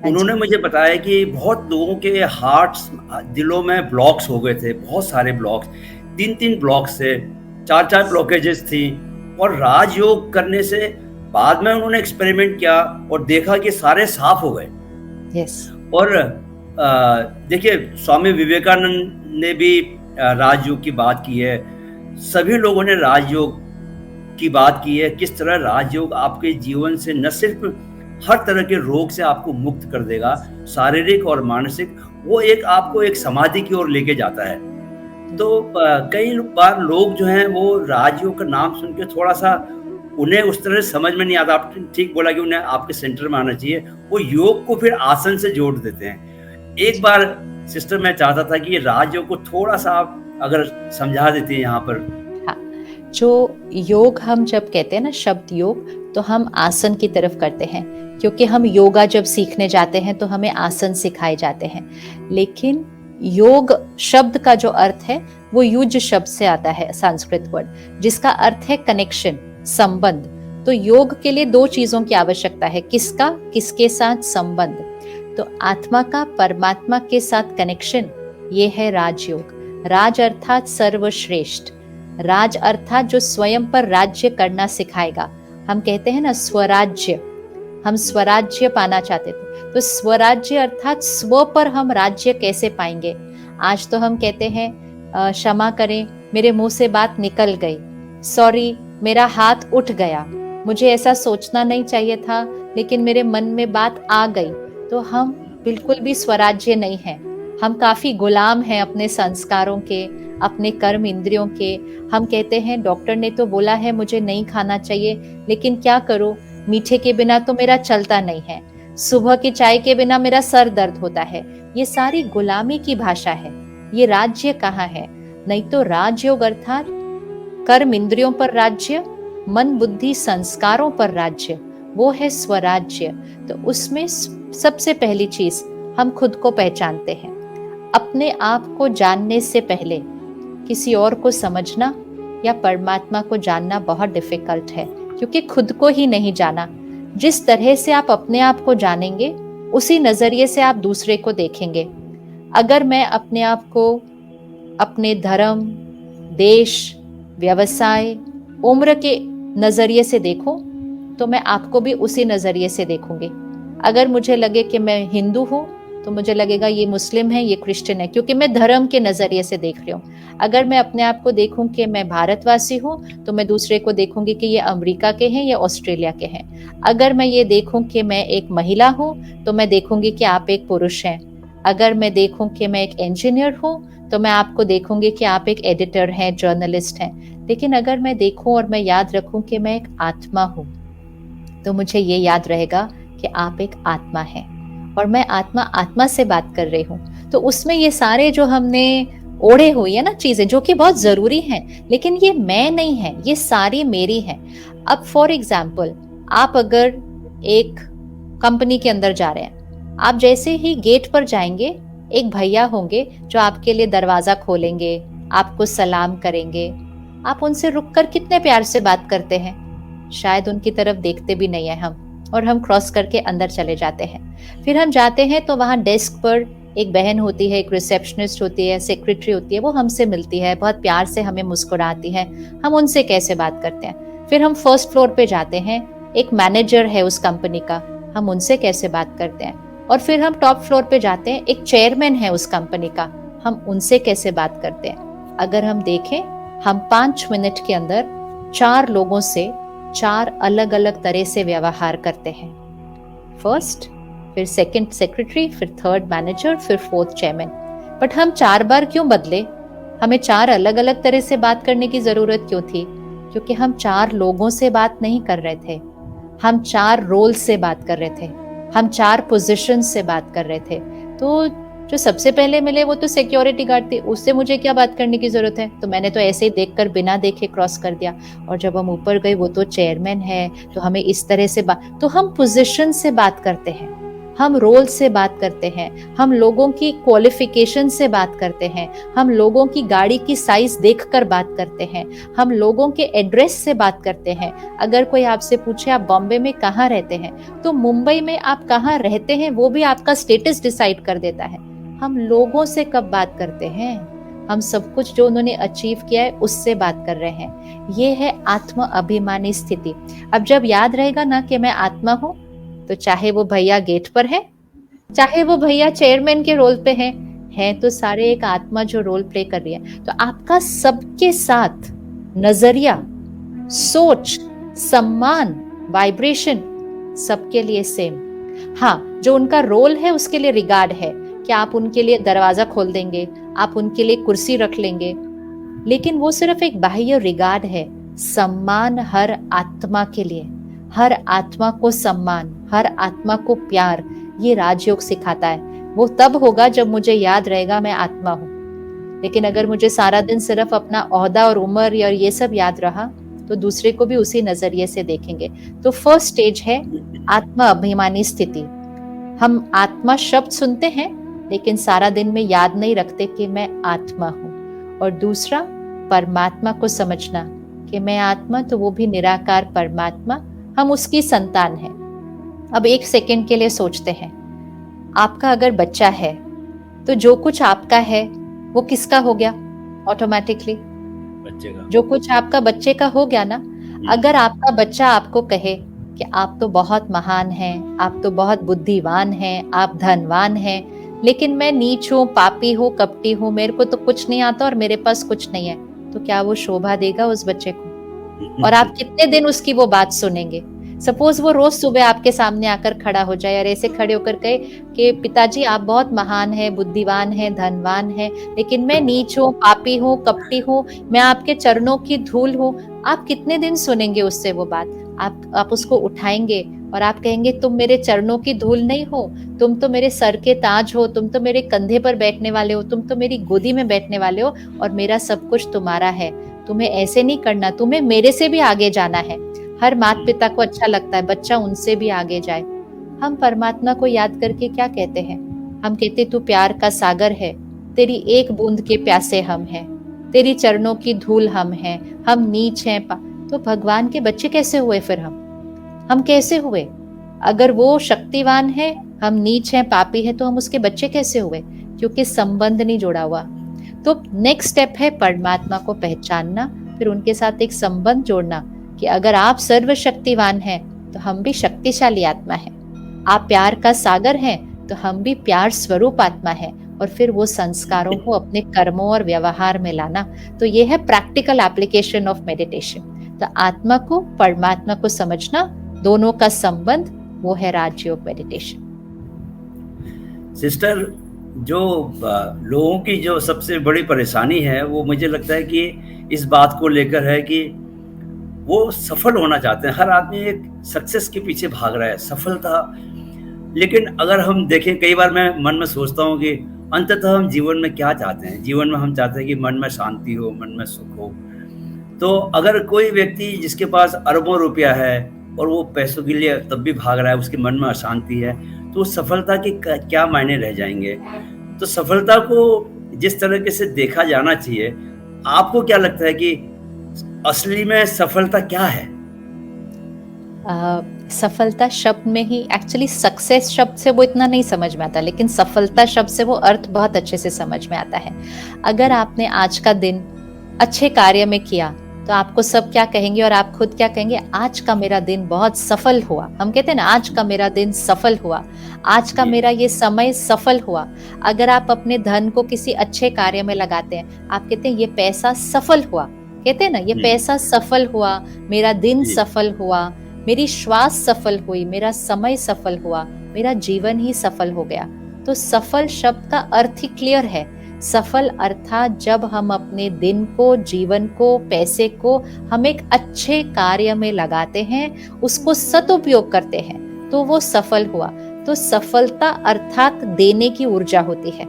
A: उन्होंने मुझे बताया कि बहुत लोगों के हार्ट्स, दिलों में ब्लॉक्स हो गए थे, बहुत सारे ब्लॉक्स, 3-3 ब्लॉक्स थे, 4-4 ब्लॉकेजेस थी, और राजयोग करने से बाद में उन्होंने एक्सपेरिमेंट किया और देखा कि सारे साफ हो गए।
B: यस।
A: और देखिए, स्वामी विवेकानंद ने भी राजयोग की बात की है, सभी लोगों ने राजयोग की बात की है, किस तरह राजयोग आपके जीवन से न सिर्फ हर तरह के रोग से आपको मुक्त कर देगा, शारीरिक और मानसिक, वो एक आपको एक समाधि की ओर लेके जाता है। तो कई बार लोग जो हैं वो राजयोग का नाम सुन के थोड़ा सा उन्हें उस तरह से समझ में नहीं आता। आपने ठीक बोला कि उन्हें आपके सेंटर में आना चाहिए, वो योग को फिर आसन से जोड़ देते हैं। एक बार सिस्टर मैं चाहता था कि राजयोग को थोड़ा सा आप अगर समझा देते हैं यहाँ पर।
B: हाँ, जो योग हम जब कहते हैं ना, शब्द योग, तो हम आसन की तरफ करते हैं, क्योंकि हम योगा जब सीखने जाते हैं तो हमें आसन सिखाए जाते हैं। लेकिन योग शब्द का जो अर्थ है वो युज शब्द से आता है, संस्कृत वर्ड, जिसका अर्थ है कनेक्शन, संबंध। तो योग के लिए 2 चीजों की आवश्यकता है, किसका, किसके साथ संबंध। तो आत्मा का परमात्मा के साथ कनेक्शन, ये है राजयोग। राज अर्थात सर्वश्रेष्ठ, राज अर्थात जो स्वयं पर राज्य करना सिखाएगा। हम कहते हैं ना स्वराज्य, हम स्वराज्य पाना चाहते थे, तो स्वराज्य अर्थात स्व पर हम राज्य कैसे पाएंगे। आज तो हम कहते हैं क्षमा करें, मेरे मुंह से बात निकल गई, सॉरी, मेरा हाथ उठ गया, मुझे ऐसा सोचना नहीं चाहिए था, लेकिन मेरे मन में बात आ गई। तो हम बिल्कुल भी स्वराज्य नहीं हैं, हम काफी गुलाम हैं अपने संस्कारों के, अपने कर्म इंद्रियों के। हम कहते हैं डॉक्टर ने तो बोला है मुझे नहीं खाना चाहिए, लेकिन क्या करूं, मीठे के बिना तो मेरा चलता नहीं है, सुबह की चाय के बिना मेरा सर दर्द होता है। ये सारी गुलामी की भाषा है, ये राज्य कहाँ है। नहीं तो राजयोग अर्थात कर्म इंद्रियों पर राज्य, मन बुद्धि संस्कारों पर राज्य, वो है स्वराज्य। तो उसमें सबसे पहली चीज हम खुद को पहचानते हैं। अपने आप को जानने से पहले किसी और को समझना या परमात्मा को जानना बहुत डिफिकल्ट है, क्योंकि खुद को ही नहीं जाना। जिस तरह से आप अपने आप को जानेंगे, उसी नजरिए से आप दूसरे को देखेंगे। अगर मैं अपने आप को अपने धर्म, देश, व्यवसाय, उम्र के नजरिए से देखूं, तो मैं आपको भी उसी नजरिए से देखूंगी। अगर मुझे लगे कि मैं हिंदू हूं, तो मुझे लगेगा ये मुस्लिम है, ये क्रिश्चियन है, क्योंकि मैं धर्म के नजरिए से देख रही हूँ। अगर मैं अपने आप को देखूं कि मैं भारतवासी हूँ, तो मैं दूसरे को देखूंगी कि ये अमेरिका के हैं या ऑस्ट्रेलिया के हैं। अगर मैं ये देखूं कि मैं एक महिला हूँ, तो मैं देखूंगी कि आप एक पुरुष हैं। अगर मैं देखूं कि मैं एक इंजीनियर हूँ, तो मैं आपको देखूंगी कि आप एक एडिटर हैं, जर्नलिस्ट हैं। लेकिन अगर मैं देखूं और मैं याद रखूं कि मैं एक आत्मा हूँ, तो मुझे ये याद रहेगा कि आप एक आत्मा हैं और मैं आत्मा से बात कर रही हूँ। तो उसमें ये सारे जो हमने ओढ़े हुई है ना चीजें, जो कि बहुत जरूरी हैं, लेकिन ये मैं नहीं है, ये सारी मेरी है। अब फॉर एग्जाम्पल, आप अगर एक कंपनी के अंदर जा रहे हैं, आप जैसे ही गेट पर जाएंगे एक भैया होंगे जो आपके लिए दरवाजा खोलेंगे, आपको सलाम करेंगे, आप उनसे रुककर कितने प्यार से बात करते हैं, शायद उनकी तरफ देखते भी नहीं है हम, और हम क्रॉस करके अंदर चले जाते हैं। फिर हम जाते हैं तो वहाँ डेस्क पर एक बहन होती है, एक रिसेप्शनिस्ट होती है, सेक्रेटरी होती है, वो हमसे मिलती है, बहुत प्यार से हमें मुस्कुराती है, हम उनसे कैसे बात करते हैं। फिर हम फर्स्ट फ्लोर पे जाते हैं, एक मैनेजर है उस कंपनी का, हम उनसे कैसे बात करते हैं। और फिर हम टॉप फ्लोर पे जाते हैं, एक चेयरमैन है उस कंपनी का, हम उनसे कैसे बात करते हैं। अगर हम देखें, हम 5 मिनट के अंदर 4 लोगों से 4 अलग अलग तरह से व्यवहार करते हैं। फर्स्ट, फिर सेकंड सेक्रेटरी, फिर थर्ड मैनेजर, फिर फोर्थ चेयरमैन। बट हम 4 बार क्यों बदले? हमें 4 अलग अलग तरह से बात करने की जरूरत क्यों थी? क्योंकि हम 4 लोगों से बात नहीं कर रहे थे, हम 4 रोल से बात कर रहे थे, हम 4 पोजीशन से बात कर रहे थे। तो जो सबसे पहले मिले वो तो सिक्योरिटी गार्ड थे, उससे मुझे क्या बात करने की जरूरत है, तो मैंने तो ऐसे ही देखकर बिना देखे क्रॉस कर दिया। और जब हम ऊपर गए, वो तो चेयरमैन है, तो हमें इस तरह से बात, तो हम पोजीशन से बात करते हैं, हम रोल से बात करते हैं, हम लोगों की क्वालिफिकेशन से बात करते हैं, हम लोगों की गाड़ी की साइज देखकर बात करते हैं, हम लोगों के एड्रेस से बात करते हैं। अगर कोई आपसे पूछे आप बॉम्बे में कहाँ रहते हैं, तो मुंबई में आप कहाँ रहते हैं वो भी आपका स्टेटस डिसाइड कर देता है। हम लोगों से कब बात करते हैं? हम सब कुछ जो उन्होंने अचीव किया है उससे बात कर रहे हैं। ये है आत्म अभिमानी स्थिति। अब जब याद रहेगा ना कि मैं आत्मा हूं, तो चाहे वो भैया गेट पर है, चाहे वो भैया चेयरमैन के रोल पे है तो सारे एक आत्मा जो रोल प्ले कर रही है। तो आपका सबके साथ नजरिया, सोच, सम्मान, वाइब्रेशन सबके लिए सेम। हाँ, जो उनका रोल है उसके लिए रिगार्ड है कि आप उनके लिए दरवाजा खोल देंगे, आप उनके लिए कुर्सी रख लेंगे, लेकिन वो सिर्फ एक बाह्य रिगार्ड है। सम्मान हर आत्मा के लिए, हर आत्मा को सम्मान, हर आत्मा को प्यार, ये राजयोग सिखाता है। वो तब होगा जब मुझे याद रहेगा मैं आत्मा हूं। लेकिन अगर मुझे सारा दिन सिर्फ अपना ओहदा और उम्र और ये सब याद रहा, तो दूसरे को भी उसी नजरिए से देखेंगे। तो फर्स्ट स्टेज है आत्मा अभिमानी स्थिति। हम आत्मा शब्द सुनते हैं, लेकिन सारा दिन में याद नहीं रखते कि मैं आत्मा हूं। और दूसरा, परमात्मा को समझना कि मैं आत्मा, तो वो भी निराकार परमात्मा, हम उसकी संतान हैं। अब 1 सेकंड के लिए सोचते हैं, आपका अगर बच्चा है तो जो कुछ आपका है वो किसका हो गया? ऑटोमेटिकली
A: बच्चे का।
B: जो कुछ आपका बच्चे का हो गया ना। अगर आपका बच्चा आपको कहे कि आप तो बहुत महान हैं, आप तो बहुत बुद्धिमान हैं, आप धनवान हैं, लेकिन मैं नीच हूँ, पापी हूँ, कपटी हूँ, मेरे को तो कुछ नहीं आता और मेरे पास कुछ नहीं है, तो क्या वो शोभा देगा उस बच्चे को? और आप कितने दिन उसकी वो बात सुनेंगे? सपोज वो रोज सुबह आपके सामने आकर खड़ा हो जाए और ऐसे खड़े होकर कहे कि पिताजी आप बहुत महान हैं, बुद्धिमान हैं, धनवान हैं, लेकिन मैं नीच हूँ, पापी हूँ, कपटी हूँ, मैं आपके चरणों की धूल हूँ। आप कितने दिन सुनेंगे उससे वो बात? आप उसको उठाएंगे और आप कहेंगे तुम मेरे चरणों की धूल नहीं हो, तुम तो मेरे सर के ताज हो, तुम तो मेरे कंधे पर बैठने वाले हो, तुम तो मेरी गोदी में बैठने वाले हो और मेरा सब कुछ तुम्हारा है। तुम्हें ऐसे नहीं करना, तुम्हें मेरे से भी आगे जाना है। हर माता पिता को अच्छा लगता है बच्चा उनसे भी आगे जाए। हम परमात्मा को याद करके क्या कहते हैं? हम कहते तू प्यार का सागर है, तेरी एक बूंद के प्यासे हम हैं, तेरी चरणों की धूल हम हैं, हम नीच हैं। तो भगवान के बच्चे कैसे हुए फिर हम कैसे हुए? अगर वो शक्तिवान है, हम नीच हैं, पापी हैं, तो हम उसके बच्चे कैसे हुए? क्योंकि संबंध नहीं जुड़ा हुआ। तो नेक्स्ट स्टेप है परमात्मा को पहचानना, फिर उनके साथ एक संबंध जोड़ना कि अगर आप सर्वशक्तिवान हैं तो हम भी शक्तिशाली आत्मा है, आप प्यार का सागर हैं तो हम भी प्यार स्वरूप आत्मा है, और फिर वो संस्कारों को अपने कर्मों और व्यवहार में लाना। तो ये है प्रैक्टिकल एप्लीकेशन ऑफ मेडिटेशन। तो आत्मा को परमात्मा को समझना, दोनों का संबंध, वो है राजयोग मेडिटेशन।
A: सिस्टर, जो लोगों की जो सबसे बड़ी परेशानी है वो मुझे लगता है कि इस बात को लेकर है कि वो सफल होना चाहते हैं। हर आदमी एक सक्सेस के पीछे भाग रहा है, सफलता। लेकिन अगर हम देखें, कई बार मैं मन में सोचता हूँ कि अंततः हम जीवन में क्या चाहते हैं। जीवन में हम चाहते हैं कि मन में शांति हो, मन में सुख हो। तो अगर कोई व्यक्ति जिसके पास अरबों रुपया है और वो पैसों के लिए तब भी भाग रहा है, उसके मन में अशांति है, तो सफलता के क्या मायने रह जाएंगे? तो सफलता को जिस तरीके से देखा जाना चाहिए, आपको क्या लगता है कि असली में सफलता क्या है?
B: सफलता शब्द में ही एक्चुअली सक्सेस शब्द से वो इतना नहीं समझ में आता, लेकिन सफलता शब्द से वो अर्थ बहुत अच्छे से समझ में आता है। अगर आपने आज का दिन अच्छे कार्य में किया तो आपको सब क्या कहेंगे और आप खुद क्या कहेंगे, आज का मेरा दिन बहुत सफल हुआ। हम कहते हैं ना, आज का मेरा दिन सफल हुआ, आज का
A: जी,
B: मेरा ये समय सफल हुआ। अगर आप अपने धन को किसी अच्छे कार्य में लगाते हैं, आप कहते हैं ये पैसा सफल हुआ। कहते हैं ना, ये
A: जी,
B: पैसा सफल हुआ, मेरा दिन
A: जी,
B: सफल हुआ, मेरी श्वास सफल हुई, मेरा समय सफल हुआ, मेरा जीवन ही सफल हो गया। तो सफल शब्द का अर्थ ही क्लियर है। सफल अर्थात जब हम अपने दिन को, जीवन को, पैसे को हम एक अच्छे कार्य में लगाते हैं, उसको सदुपयोग करते हैं, तो वो सफल हुआ। तो सफलता अर्थात देने की ऊर्जा होती है।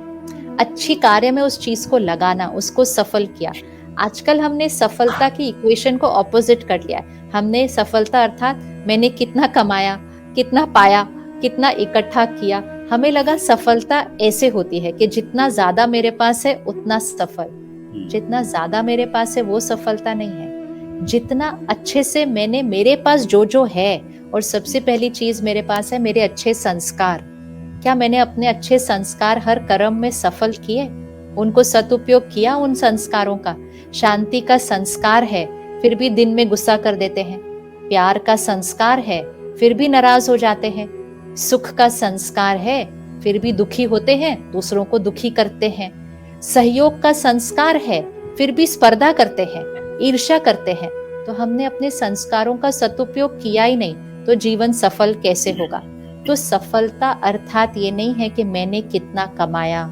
B: अच्छी कार्य में उस चीज को लगाना, उसको सफल किया। आजकल हमने सफलता की इक्वेशन को ऑपोजिट कर लिया है। हमने सफलता अर्थात मैंने कितना कमाया, कितना पाया, कितना इकट्ठा किया। हमें लगा सफलता ऐसे होती है कि जितना ज्यादा मेरे पास है उतना सफल। जितना ज्यादा मेरे पास है वो सफलता नहीं है। जितना अच्छे से मैंने, मेरे पास जो जो है, और सबसे पहली चीज मेरे पास है मेरे अच्छे संस्कार। क्या मैंने अपने अच्छे संस्कार हर कर्म में सफल किए, उनको सदुपयोग किया उन संस्कारों का? शांति का संस्कार है फिर भी दिन में गुस्सा कर देते हैं। प्यार का संस्कार है फिर भी नाराज हो जाते हैं। सुख का संस्कार है फिर भी दुखी होते हैं, दूसरों को दुखी करते हैं। सहयोग का संस्कार है फिर भी स्पर्धा करते हैं, ईर्ष्या करते हैं। तो हमने अपने संस्कारों का सदुपयोग किया ही नहीं, तो जीवन सफल कैसे होगा? तो सफलता अर्थात ये नहीं है कि मैंने कितना कमाया,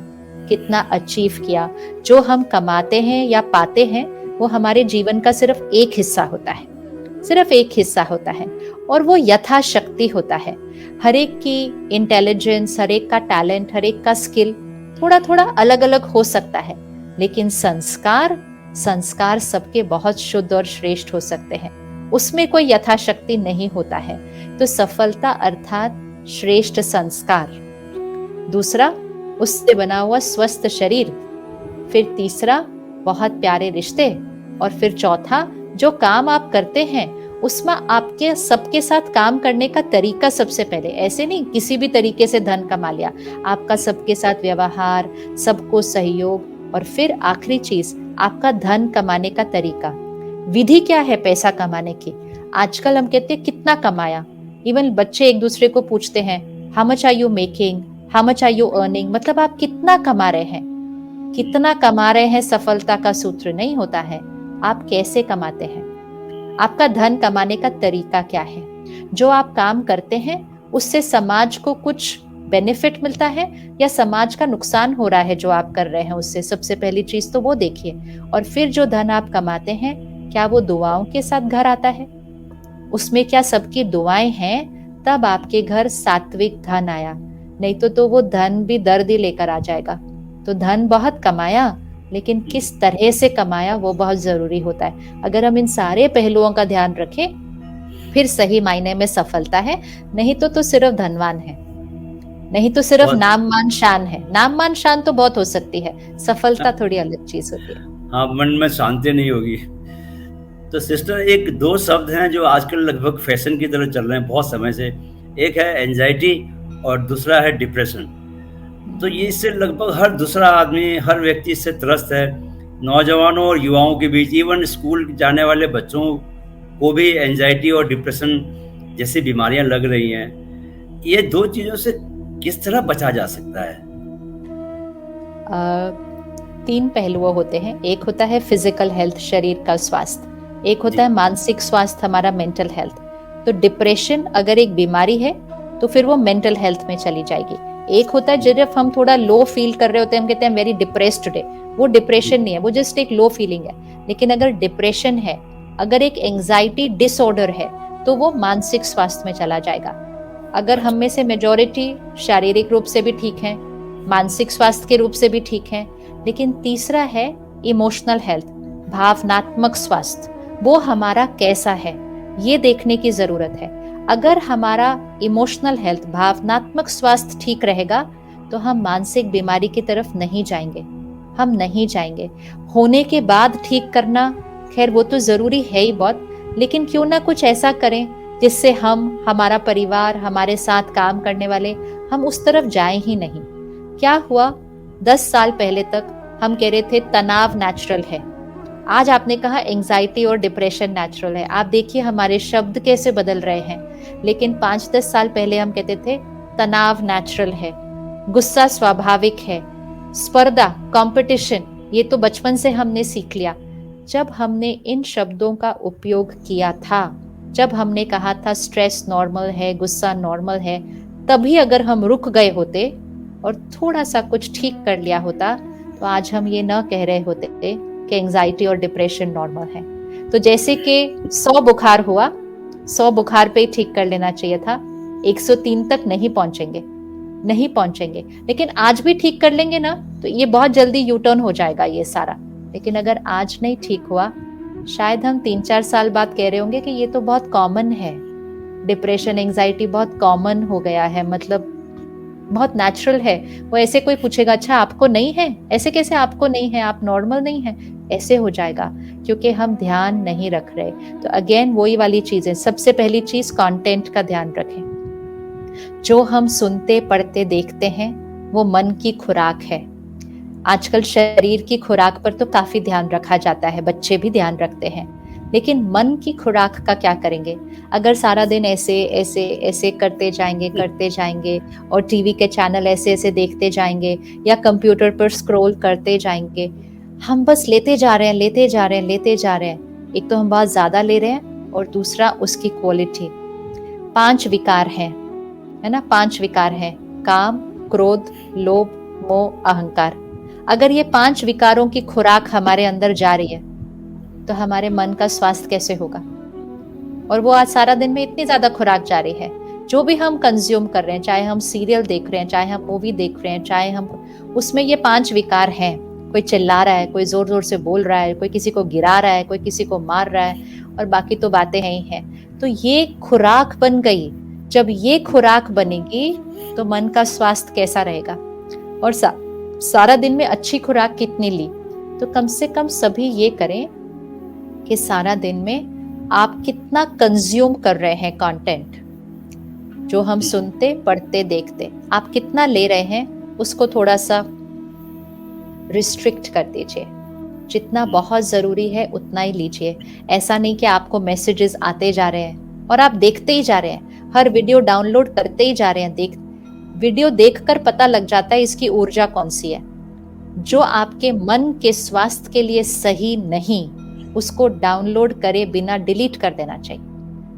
B: कितना अचीव किया। जो हम कमाते हैं या पाते हैं वो हमारे जीवन का सिर्फ एक हिस्सा होता है, सिर्फ एक हिस्सा होता है, और वो यथाशक्ति होता है। हर एक की इंटेलिजेंस, हर एक का टैलेंट, हर एक का स्किल थोड़ा थोड़ा अलग अलग हो सकता है, लेकिन संस्कार, संस्कार सबके बहुत शुद्ध और श्रेष्ठ हो सकते हैं। उसमें कोई यथाशक्ति नहीं होता है। तो सफलता अर्थात श्रेष्ठ संस्कार। दूसरा, उससे बना हुआ स्वस्थ शरीर। फिर तीसरा, बहुत प्यारे रिश्ते। और फिर चौथा, जो काम आप करते हैं उसमें आपके सबके साथ काम करने का तरीका सबसे पहले। ऐसे नहीं किसी भी तरीके से धन कमा लिया, आपका सबके साथ व्यवहार, सबको सहयोग। और फिर आखिरी चीज, आपका धन कमाने का तरीका। विधि क्या है पैसा कमाने की? आजकल हम कहते हैं कितना कमाया। इवन बच्चे एक दूसरे को पूछते हैं, how much are you making, how much are you earning. मतलब आप कितना कमा रहे हैं, कितना कमा रहे हैं सफलता का सूत्र नहीं होता है। आप कैसे कमाते हैं, आपका धन कमाने का तरीका क्या है। जो आप काम करते हैं उससे समाज को कुछ बेनिफिट मिलता है या समाज का नुकसान हो रहा है जो आप कर रहे हैं उससे, सबसे पहली चीज तो वो देखिए। और फिर जो धन आप कमाते हैं, क्या वो दुआओं के साथ घर आता है? उसमें क्या सबकी दुआएं हैं? तब आपके घर सात्विक धन आया। नहीं तो वो धन भी दर्द ही लेकर आ जाएगा। तो धन बहुत कमाया, लेकिन किस तरह से कमाया वो बहुत जरूरी होता है। अगर हम इन सारे पहलुओं का ध्यान रखें, फिर सही मायने में सफलता है। नहीं तो सिर्फ धनवान है, नहीं तो सिर्फ
A: बहुत
B: नाम मान शान है। नाम मान शान तो बहुत हो सकती है, सफलता थोड़ी अलग चीज होती है।
A: हाँ, मन में शांति नहीं होगी। तो सिस्टर, एक दो शब्द हैं जो आजकल लगभग फैशन की तरह चल रहे हैं बहुत समय से। एक है एंजाइटी और दूसरा है डिप्रेशन। तो ये इससे लगभग हर दूसरा आदमी, हर व्यक्ति इससे त्रस्त है। नौजवानों और युवाओं के बीच, इवन स्कूल जाने वाले बच्चों को भी एंजाइटी और डिप्रेशन जैसी बीमारियां लग रही हैं। ये दो चीज़ों से किस तरह बचा जा सकता है?
B: तीन पहलुओं होते हैं। एक होता है फिजिकल हेल्थ, शरीर का स्वास्थ्य। एक होता है मानसिक स्वास्थ्य, हमारा मेंटल हेल्थ। तो डिप्रेशन अगर एक बीमारी है तो फिर वो मेंटल हेल्थ में चली जाएगी। एक होता है जब हम थोड़ा लो फील कर रहे होते हैं, हम कहते हैं वेरी डिप्रेस्ड टुडे, वो डिप्रेशन नहीं है, वो जस्ट एक लो फीलिंग है। लेकिन अगर डिप्रेशन है, अगर एक एंजाइटी डिसऑर्डर है, तो वो मानसिक स्वास्थ्य में चला जाएगा। अगर हम में से मेजॉरिटी शारीरिक रूप से भी ठीक है, मानसिक स्वास्थ्य के रूप से भी ठीक है, लेकिन तीसरा है इमोशनल हेल्थ, भावनात्मक स्वास्थ्य। वो हमारा कैसा है ये देखने की जरूरत है। अगर हमारा इमोशनल हेल्थ, भावनात्मक स्वास्थ्य ठीक रहेगा, तो हम मानसिक बीमारी की तरफ नहीं जाएंगे, हम नहीं जाएंगे। होने के बाद ठीक करना, खैर वो तो जरूरी है ही बहुत, लेकिन क्यों ना कुछ ऐसा करें जिससे हम, हमारा परिवार, हमारे साथ काम करने वाले, हम उस तरफ जाएं ही नहीं। क्या हुआ, 10 साल पहले तक हम कह रहे थे तनाव नेचुरल है, आज आपने कहा एंजाइटी और डिप्रेशन नेचुरल है। आप देखिए हमारे शब्द कैसे बदल रहे हैं। लेकिन 5-10 साल पहले हम कहते थे तनाव नेचुरल है, गुस्सा स्वाभाविक है, स्पर्धा, कंपटीशन, ये तो बचपन से हमने सीख लिया। जब हमने इन शब्दों का उपयोग किया था, जब हमने कहा था स्ट्रेस नॉर्मल है, गुस्सा नॉर्मल है, तभी अगर हम रुक गए होते और थोड़ा सा कुछ ठीक कर लिया होता, तो आज हम ये न कह रहे होते कि एंजाइटी और डिप्रेशन नॉर्मल है। तो जैसे कि 100 बुखार हुआ, 100 बुखार पे ही ठीक कर लेना चाहिए था, 103 तक नहीं पहुंचेंगे, नहीं पहुंचेंगे। लेकिन आज भी ठीक कर लेंगे ना, तो ये बहुत जल्दी यू टर्न हो जाएगा ये सारा। लेकिन अगर आज नहीं ठीक हुआ, शायद हम 3-4 साल बाद कह रहे होंगे कि ये तो बहुत कॉमन है, डिप्रेशन, एंजाइटी बहुत कॉमन हो गया है, मतलब बहुत नेचुरल है। वो ऐसे कोई पूछेगा अच्छा आपको नहीं है, ऐसे कैसे आपको नहीं है, आप नॉर्मल नहीं है, ऐसे हो जाएगा, क्योंकि हम ध्यान नहीं रख रहे। तो अगेन वही वाली चीज है, सबसे पहली चीज कंटेंट का ध्यान रखें। जो हम सुनते, पढ़ते, देखते हैं वो मन की खुराक है। आजकल शरीर की खुराक पर तो काफी ध्यान रखा जाता है, बच्चे भी ध्यान रखते हैं, लेकिन मन की खुराक का क्या करेंगे? अगर सारा दिन ऐसे ऐसे ऐसे करते जाएंगे और टीवी के चैनल ऐसे ऐसे देखते जाएंगे या कंप्यूटर पर स्क्रॉल करते जाएंगे, हम बस लेते जा रहे हैं। एक तो हम बहुत ज्यादा ले रहे हैं और दूसरा उसकी क्वालिटी। 5 विकार हैं, है ना, 5 विकार हैं, काम, क्रोध, लोभ, मोह, अहंकार। अगर ये 5 विकारों की खुराक हमारे अंदर जा रही है तो हमारे मन का स्वास्थ्य कैसे होगा? और वो आज सारा दिन में इतनी ज्यादा खुराक जा रही है, जो भी हम कंज्यूम कर रहे हैं, चाहे हम सीरियल देख रहे हैं, चाहे हम मूवी देख रहे हैं, चाहे हम, उसमें ये 5 विकार हैं। कोई चिल्ला रहा है, कोई जोर जोर से बोल रहा है, कोई किसी को गिरा रहा है, कोई किसी को मार रहा है, और बाकी तो बातें हैं ही हैं। तो ये खुराक बन गई। जब ये खुराक बनेगी तो मन का स्वास्थ्य कैसा रहेगा? और सारा दिन में अच्छी खुराक कितनी ली? तो कम से कम सभी ये करें कि सारा दिन में आप कितना कंज्यूम कर रहे हैं कंटेंट, जो हम सुनते, पढ़ते, देखते, आप कितना ले रहे हैं, उसको थोड़ा सा रिस्ट्रिक्ट कर दीजिए। जितना बहुत जरूरी है उतना ही लीजिए। ऐसा नहीं कि आपको मैसेजेस आते जा रहे हैं और आप देखते ही जा रहे हैं, हर वीडियो डाउनलोड करते ही जा रहे हैं। वीडियो देखकर पता लग जाता है इसकी ऊर्जा कौन सी है। जो आपके मन के स्वास्थ्य के लिए सही नहीं, उसको डाउनलोड करे बिना डिलीट कर देना चाहिए।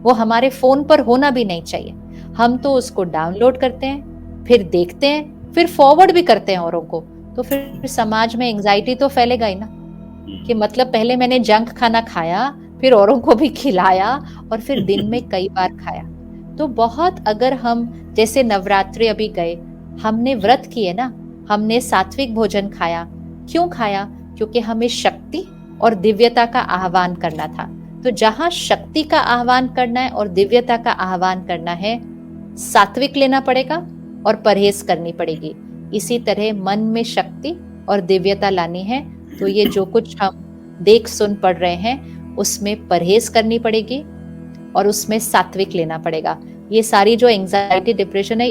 B: वो हमारे फोन पर होना भी नहीं चाहिए। हम तो उसको डाउनलोड करते हैं, फिर देखते हैं, फिर फॉरवर्ड भी करते हैं औरों को। तो फिर समाज में एंजाइटी तो फैलेगा ही ना, कि मतलब पहले मैंने जंक खाना खाया, फिर औरों को भी खिलाया, और फिर दिन में कई बार खाया। तो बहुत, अगर हम जैसे नवरात्रि अभी गए, हमने व्रत किए ना, हमने सात्विक भोजन खाया। क्यों खाया? क्योंकि हमें शक्ति और दिव्यता का आह्वान करना था। तो जहां शक्ति का आह्वान करना है और दिव्यता का आह्वान करना है, सात्विक लेना पड़ेगा और परहेज करनी पड़ेगी। इसी तरह मन में शक्ति और दिव्यता लानी है, तो ये जो कुछ हम देख, सुन, पढ़ रहे हैं, उसमें परहेज करनी पड़ेगी और उसमें सात्विक लेना पड़ेगा। ये सारी जो एंजाइटी, डिप्रेशन है,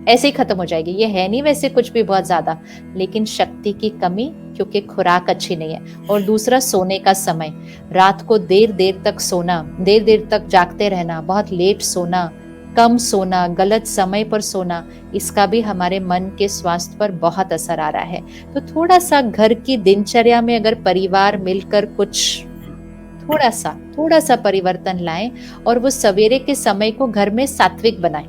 B: ऐसे ही खत्म हो जाएगी। ये है नहीं वैसे कुछ भी बहुत ज्यादा, लेकिन शक्ति की कमी, क्योंकि खुराक अच्छी नहीं है। और दूसरा, सोने का समय, रात को देर देर तक सोना, देर देर तक जागते रहना, बहुत लेट सोना, कम सोना, गलत समय पर सोना, इसका भी हमारे मन के स्वास्थ्य पर बहुत असर आ रहा है। तो थोड़ा सा घर की दिनचर्या में अगर परिवार मिलकर कुछ थोड़ा सा परिवर्तन लाएं और वो सवेरे के समय को घर में सात्विक बनाएं।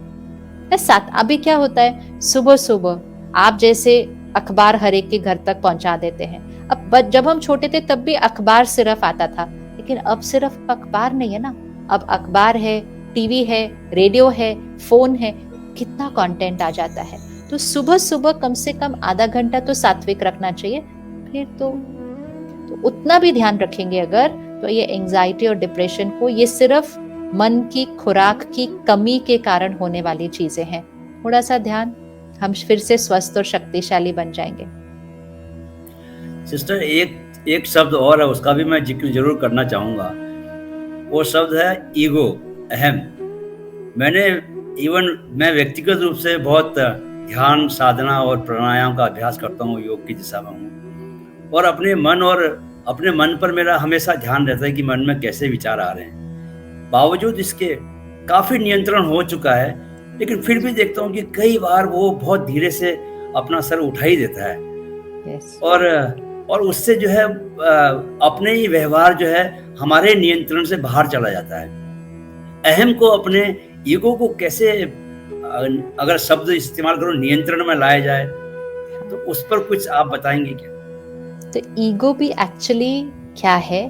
B: अभी क्या होता है, सुबह सुबह आप जैसे अखबार हर एक के घर तक पहुंचा देते हैं। अब जब हम छोटे थे तब भी अखबार सिर्फ आता था, लेकिन अब सिर्फ अखबार नहीं है ना, अब अखबार है, टीवी है, रेडियो है, फोन है, कितना कंटेंट आ जाता है। तो सुबह सुबह कम से कम आधा घंटा तो सात्विक रखना चाहिए। फिर तो उतना भी ध्यान रखेंगे अगर, तो ये एंजाइटी और डिप्रेशन को, ये सिर्फ मन की खुराक की कमी के कारण होने वाली चीजें हैं। थोड़ा सा ध्यान, हम फिर से स्वस्थ और शक्तिशाली बन जाएंगे।
A: सिस्टर, एक एक शब्द और है, उसका भी मैं जिक्र ज़रूर करना चाहूँगा। वो शब्द है ईगो, अहम। मैंने मैं व्यक्तिगत रूप से बहुत ध्यान, साधना और प्राणायाम का अभ्यास करता हूँ, योग की दिशा में हूँ। और अपने मन पर मेरा हमेशा ध्यान रहता है कि मन में कैसे विचार आ रहे हैं। बावजूद इसके काफ़ी नियंत्रण हो चुका है, लेकिन फिर भी देखता हूँ कि कई बार वो बहुत धीरे से अपना सर उठा ही देता है।
B: यस।
A: और उससे जो है अपने ही व्यवहार जो है हमारे नियंत्रण से बाहर चला जाता है। अहम को, अपने ईगो को कैसे अगर शब्द इस्तेमाल करो, नियंत्रण में लाया जाए, तो उस पर कुछ आप बताएंगे क्या?
B: तो ईगो भी एक्चुअली क्या है?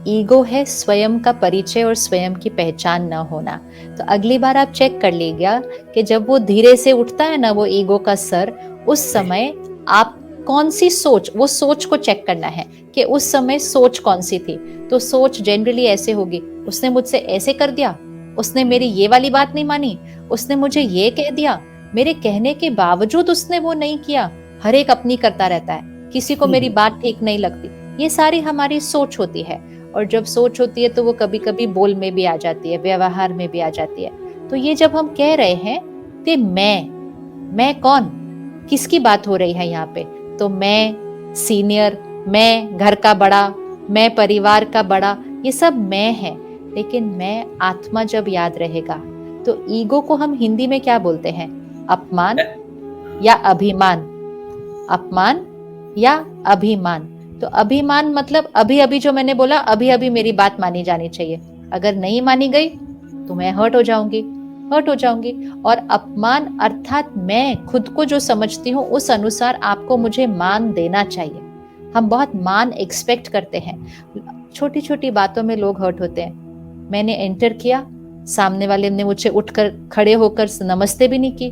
B: ईगो है स्वयं का परिचय और स्वयं की पहचान न होना। तो अगली बार आप चेक कर लीजिएगा कि जब वो धीरे से उठता है ना, वो ईगो का सर, उस समय आप कौन सी सोच, वो सोच को चेक करना है कि उस समय सोच कौन सी थी। तो सोच जनरली ऐसे होगी, उसने मुझसे ऐसे कर दिया, उसने मेरी ये वाली बात नहीं मानी, उसने मुझे ये कह दिया, मेरे कहने के बावजूद उसने वो नहीं किया। हर एक अपनी करता रहता है, किसी को मेरी बात ठीक नहीं लगती। ये सारी हमारी सोच होती है, और जब सोच होती है तो वो कभी कभी बोल में भी आ जाती है, व्यवहार में भी आ जाती है। तो ये जब हम कह रहे हैं कि मैं कौन, किसकी बात हो रही है यहाँ पे? तो मैं सीनियर, मैं घर का बड़ा, मैं परिवार का बड़ा, ये सब मैं है। लेकिन मैं आत्मा जब याद रहेगा, तो ईगो को हम हिंदी में क्या बोलते हैं? अपमान या अभिमान। अपमान या अभिमान। तो अभिमान मतलब अभी अभी जो मैंने बोला, अभी अभी मेरी बात मानी जानी चाहिए, अगर नहीं मानी गई तो मैं हर्ट हो जाऊंगी। और अपमान अर्थात मैं खुद को जो समझती हूँ उस अनुसार आपको मुझे मान देना चाहिए। हम बहुत मान एक्सपेक्ट करते हैं, छोटी छोटी बातों में लोग हर्ट होते हैं। मैंने एंटर किया, सामने वाले ने मुझे उठकर खड़े होकर नमस्ते भी नहीं की,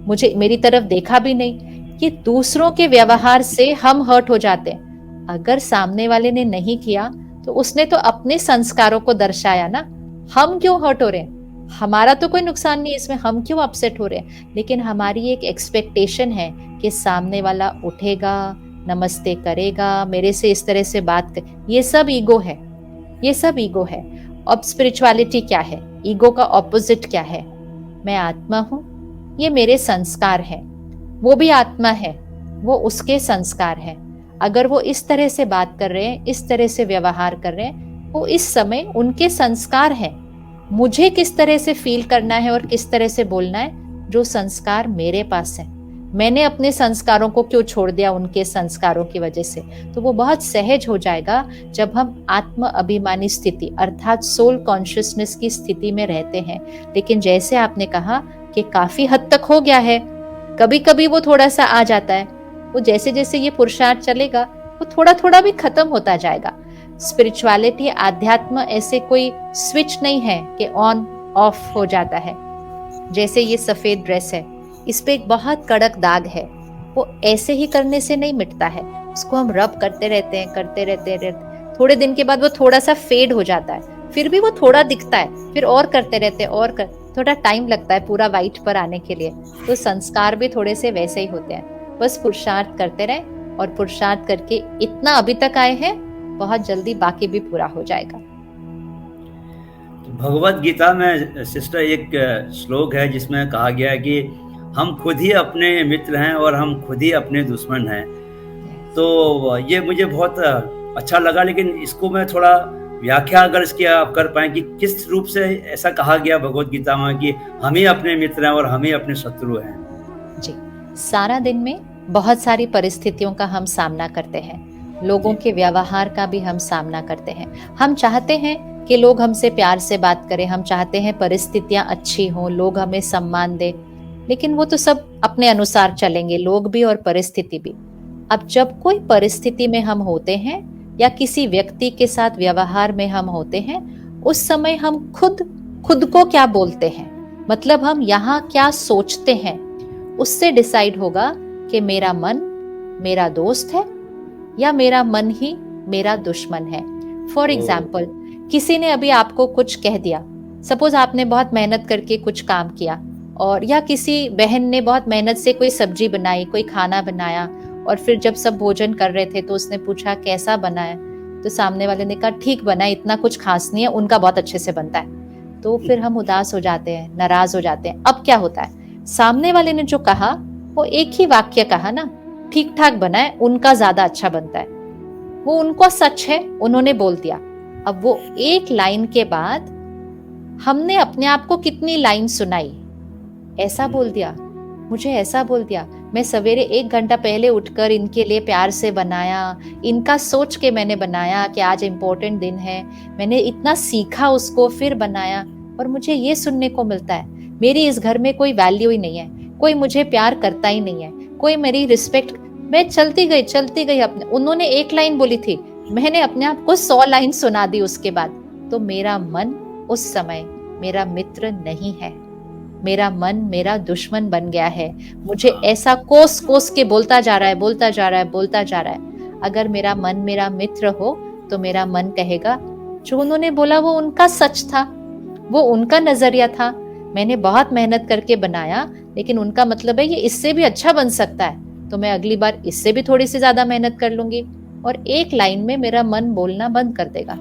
B: मुझे मेरी तरफ देखा भी नहीं। कि दूसरों के व्यवहार से हम हर्ट हो जाते हैं। अगर सामने वाले ने नहीं किया तो उसने तो अपने संस्कारों को दर्शाया ना। हम क्यों हर्ट हो रहे हैं? हमारा तो कोई नुकसान नहीं इसमें, हम क्यों अपसेट हो रहे हैं? लेकिन हमारी एक एक्सपेक्टेशन है कि सामने वाला उठेगा, नमस्ते करेगा, मेरे से इस तरह से बात कर। ये सब ईगो है, ये सब ईगो है। अब स्पिरिचुअलिटी क्या है? ईगो का ऑपोजिट क्या है? मैं आत्मा हूं, ये मेरे संस्कार है, वो भी आत्मा है, वो उसके संस्कार है। अगर वो इस तरह से बात कर रहे हैं, इस तरह से व्यवहार कर रहे हैं, वो इस समय उनके संस्कार हैं। मुझे किस तरह से फील करना है और किस तरह से बोलना है, जो संस्कार मेरे पास है। मैंने अपने संस्कारों को क्यों छोड़ दिया उनके संस्कारों की वजह से? तो वो बहुत सहज हो जाएगा जब हम आत्म अभिमानी स्थिति अर्थात सोल कॉन्शियसनेस की स्थिति में रहते हैं। लेकिन जैसे आपने कहा कि काफी हद तक हो गया है, कभी कभी वो थोड़ा सा आ जाता है। वो जैसे जैसे ये पुरुषार्थ चलेगा, वो थोड़ा थोड़ा भी खत्म होता जाएगा। स्पिरिचुअलिटी, आध्यात्म ऐसे कोई स्विच नहीं है कि ऑन ऑफ हो जाता है। जैसे ये सफेद ड्रेस है, इस पे एक बहुत कड़क दाग है, वो ऐसे ही करने से नहीं मिटता है। उसको हम रब करते रहते हैं, थोड़े दिन के बाद वो थोड़ा सा फेड हो जाता है, फिर भी वो थोड़ा दिखता है, फिर और करते रहते हैं, थोड़ा टाइम लगता है पूरा वाइट पर आने के लिए। तो संस्कार भी थोड़े से वैसे ही होते हैं। बस पुरुषार्थ करते रहे, और पुरुषार्थ करके इतना अभी तक आए हैं, बहुत जल्दी बाकी भी पूरा हो जाएगा।
A: भगवत गीता में सिस्टर एक श्लोक है जिसमें कहा गया है कि हम खुद ही अपने मित्र हैं और हम खुद ही अपने दुश्मन हैं। तो ये मुझे बहुत अच्छा लगा, लेकिन इसको मैं थोड़ा व्याख्या अगर इसकी आप कर पाएं कि किस रूप से ऐसा कहा गया भगवत गीता में कि हम ही अपने मित्र हैं और हम ही अपने शत्रु हैं।
B: जी, सारा दिन में बहुत सारी परिस्थितियों का हम सामना करते हैं, लोगों के व्यवहार का भी हम सामना करते हैं। हम चाहते हैं कि लोग हमसे प्यार से बात करें, हम चाहते हैं परिस्थितियां अच्छी हों, लोग हमें सम्मान दें, लेकिन वो तो सब अपने अनुसार चलेंगे, लोग भी और परिस्थिति भी। अब जब कोई परिस्थिति में हम होते हैं या किसी व्यक्ति के साथ व्यवहार में हम होते हैं, उस समय हम खुद को क्या बोलते हैं, मतलब हम यहाँ क्या सोचते हैं, उससे डिसाइड होगा कि मेरा मन मेरा दोस्त है या मेरा मन ही मेरा दुश्मन है। फॉर एग्जाम्पल, किसी ने अभी आपको कुछ कह दिया, सपोज आपने बहुत मेहनत करके कुछ काम किया, और या किसी बहन ने बहुत मेहनत से कोई सब्जी बनाई, कोई खाना बनाया, और फिर जब सब भोजन कर रहे थे तो उसने पूछा कैसा बना है, तो सामने वाले ने कहा ठीक बना है, इतना कुछ खास नहीं है, उनका बहुत अच्छे से बनता है। तो फिर हम उदास हो जाते हैं, नाराज हो जाते हैं। अब क्या होता है, सामने वाले ने जो कहा वो एक ही वाक्य कहा ना, ठीक ठाक बना है, उनका ज्यादा अच्छा बनता है, वो उनको सच है, उन्होंने बोल दिया। अब वो एक लाइन के बाद हमने अपने आप को कितनी लाइन सुनाई, ऐसा बोल दिया, मुझे ऐसा बोल दिया, मैं सवेरे 1 घंटा पहले उठकर इनके लिए प्यार से बनाया, इनका सोच के मैंने बनाया कि आज इम्पोर्टेंट दिन है, मैंने इतना सीखा उसको फिर बनाया, और मुझे ये सुनने को मिलता है मेरी इस घर में कोई वैल्यू ही नहीं है, कोई मुझे प्यार करता ही नहीं है, कोई मेरी रिस्पेक्ट। मैं चलती गई अपने, उन्होंने एक लाइन बोली थी, मैंने अपने आप को 100 लाइन सुना दी उसके बाद। तो मेरा मन उस समय मेरा मित्र नहीं है, मेरा मन मेरा दुश्मन बन गया है, मुझे ऐसा कोस कोस के बोलता जा रहा है। अगर मेरा मन मेरा मित्र हो तो मेरा मन कहेगा जो उन्होंने बोला वो उनका सच था, वो उनका नजरिया था, मैंने बहुत मेहनत करके बनाया, लेकिन उनका मतलब है ये इससे भी अच्छा बन सकता है, तो मैं अगली बार इससे भी थोड़ी सी ज्यादा मेहनत कर लूंगी, और एक लाइन में मेरा मन बोलना बंद कर देगा।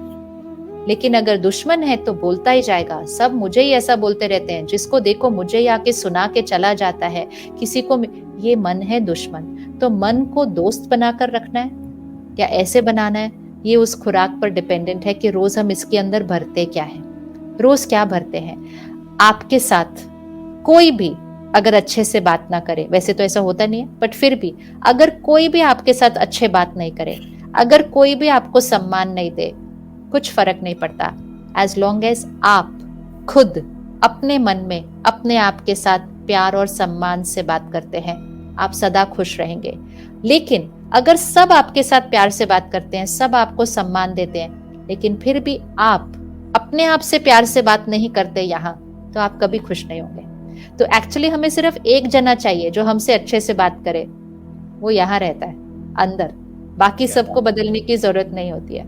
B: लेकिन अगर दुश्मन है तो बोलता ही जाएगा, सब मुझे ही ऐसा बोलते रहते हैं, जिसको देखो मुझे ही आके सुना के चला जाता है, किसी को, ये मन है दुश्मन। तो मन को दोस्त बनाकर रखना है या ऐसे बनाना है, ये उस खुराक पर डिपेंडेंट है कि रोज हम इसके अंदर भरते क्या है, रोज क्या भरते हैं। आपके साथ कोई भी अगर अच्छे से बात ना करे, वैसे तो ऐसा होता नहीं है, बट फिर भी अगर कोई भी आपके साथ अच्छे बात नहीं करे, अगर कोई भी आपको सम्मान नहीं दे, कुछ फर्क नहीं पड़ता, एज लॉन्ग एज आप खुद अपने मन में अपने आप के साथ प्यार और सम्मान से बात करते हैं, आप सदा खुश रहेंगे। लेकिन अगर सब आपके साथ प्यार से बात करते हैं, सब आपको सम्मान देते हैं, लेकिन फिर भी आप अपने आप से प्यार से बात नहीं करते यहाँ, तो आप कभी खुश नहीं होंगे। तो एक्चुअली हमें सिर्फ एक जना चाहिए जो हमसे अच्छे से बात करे, वो यहाँ रहता है अंदर, बाकी सबको बदलने की जरूरत नहीं होती है।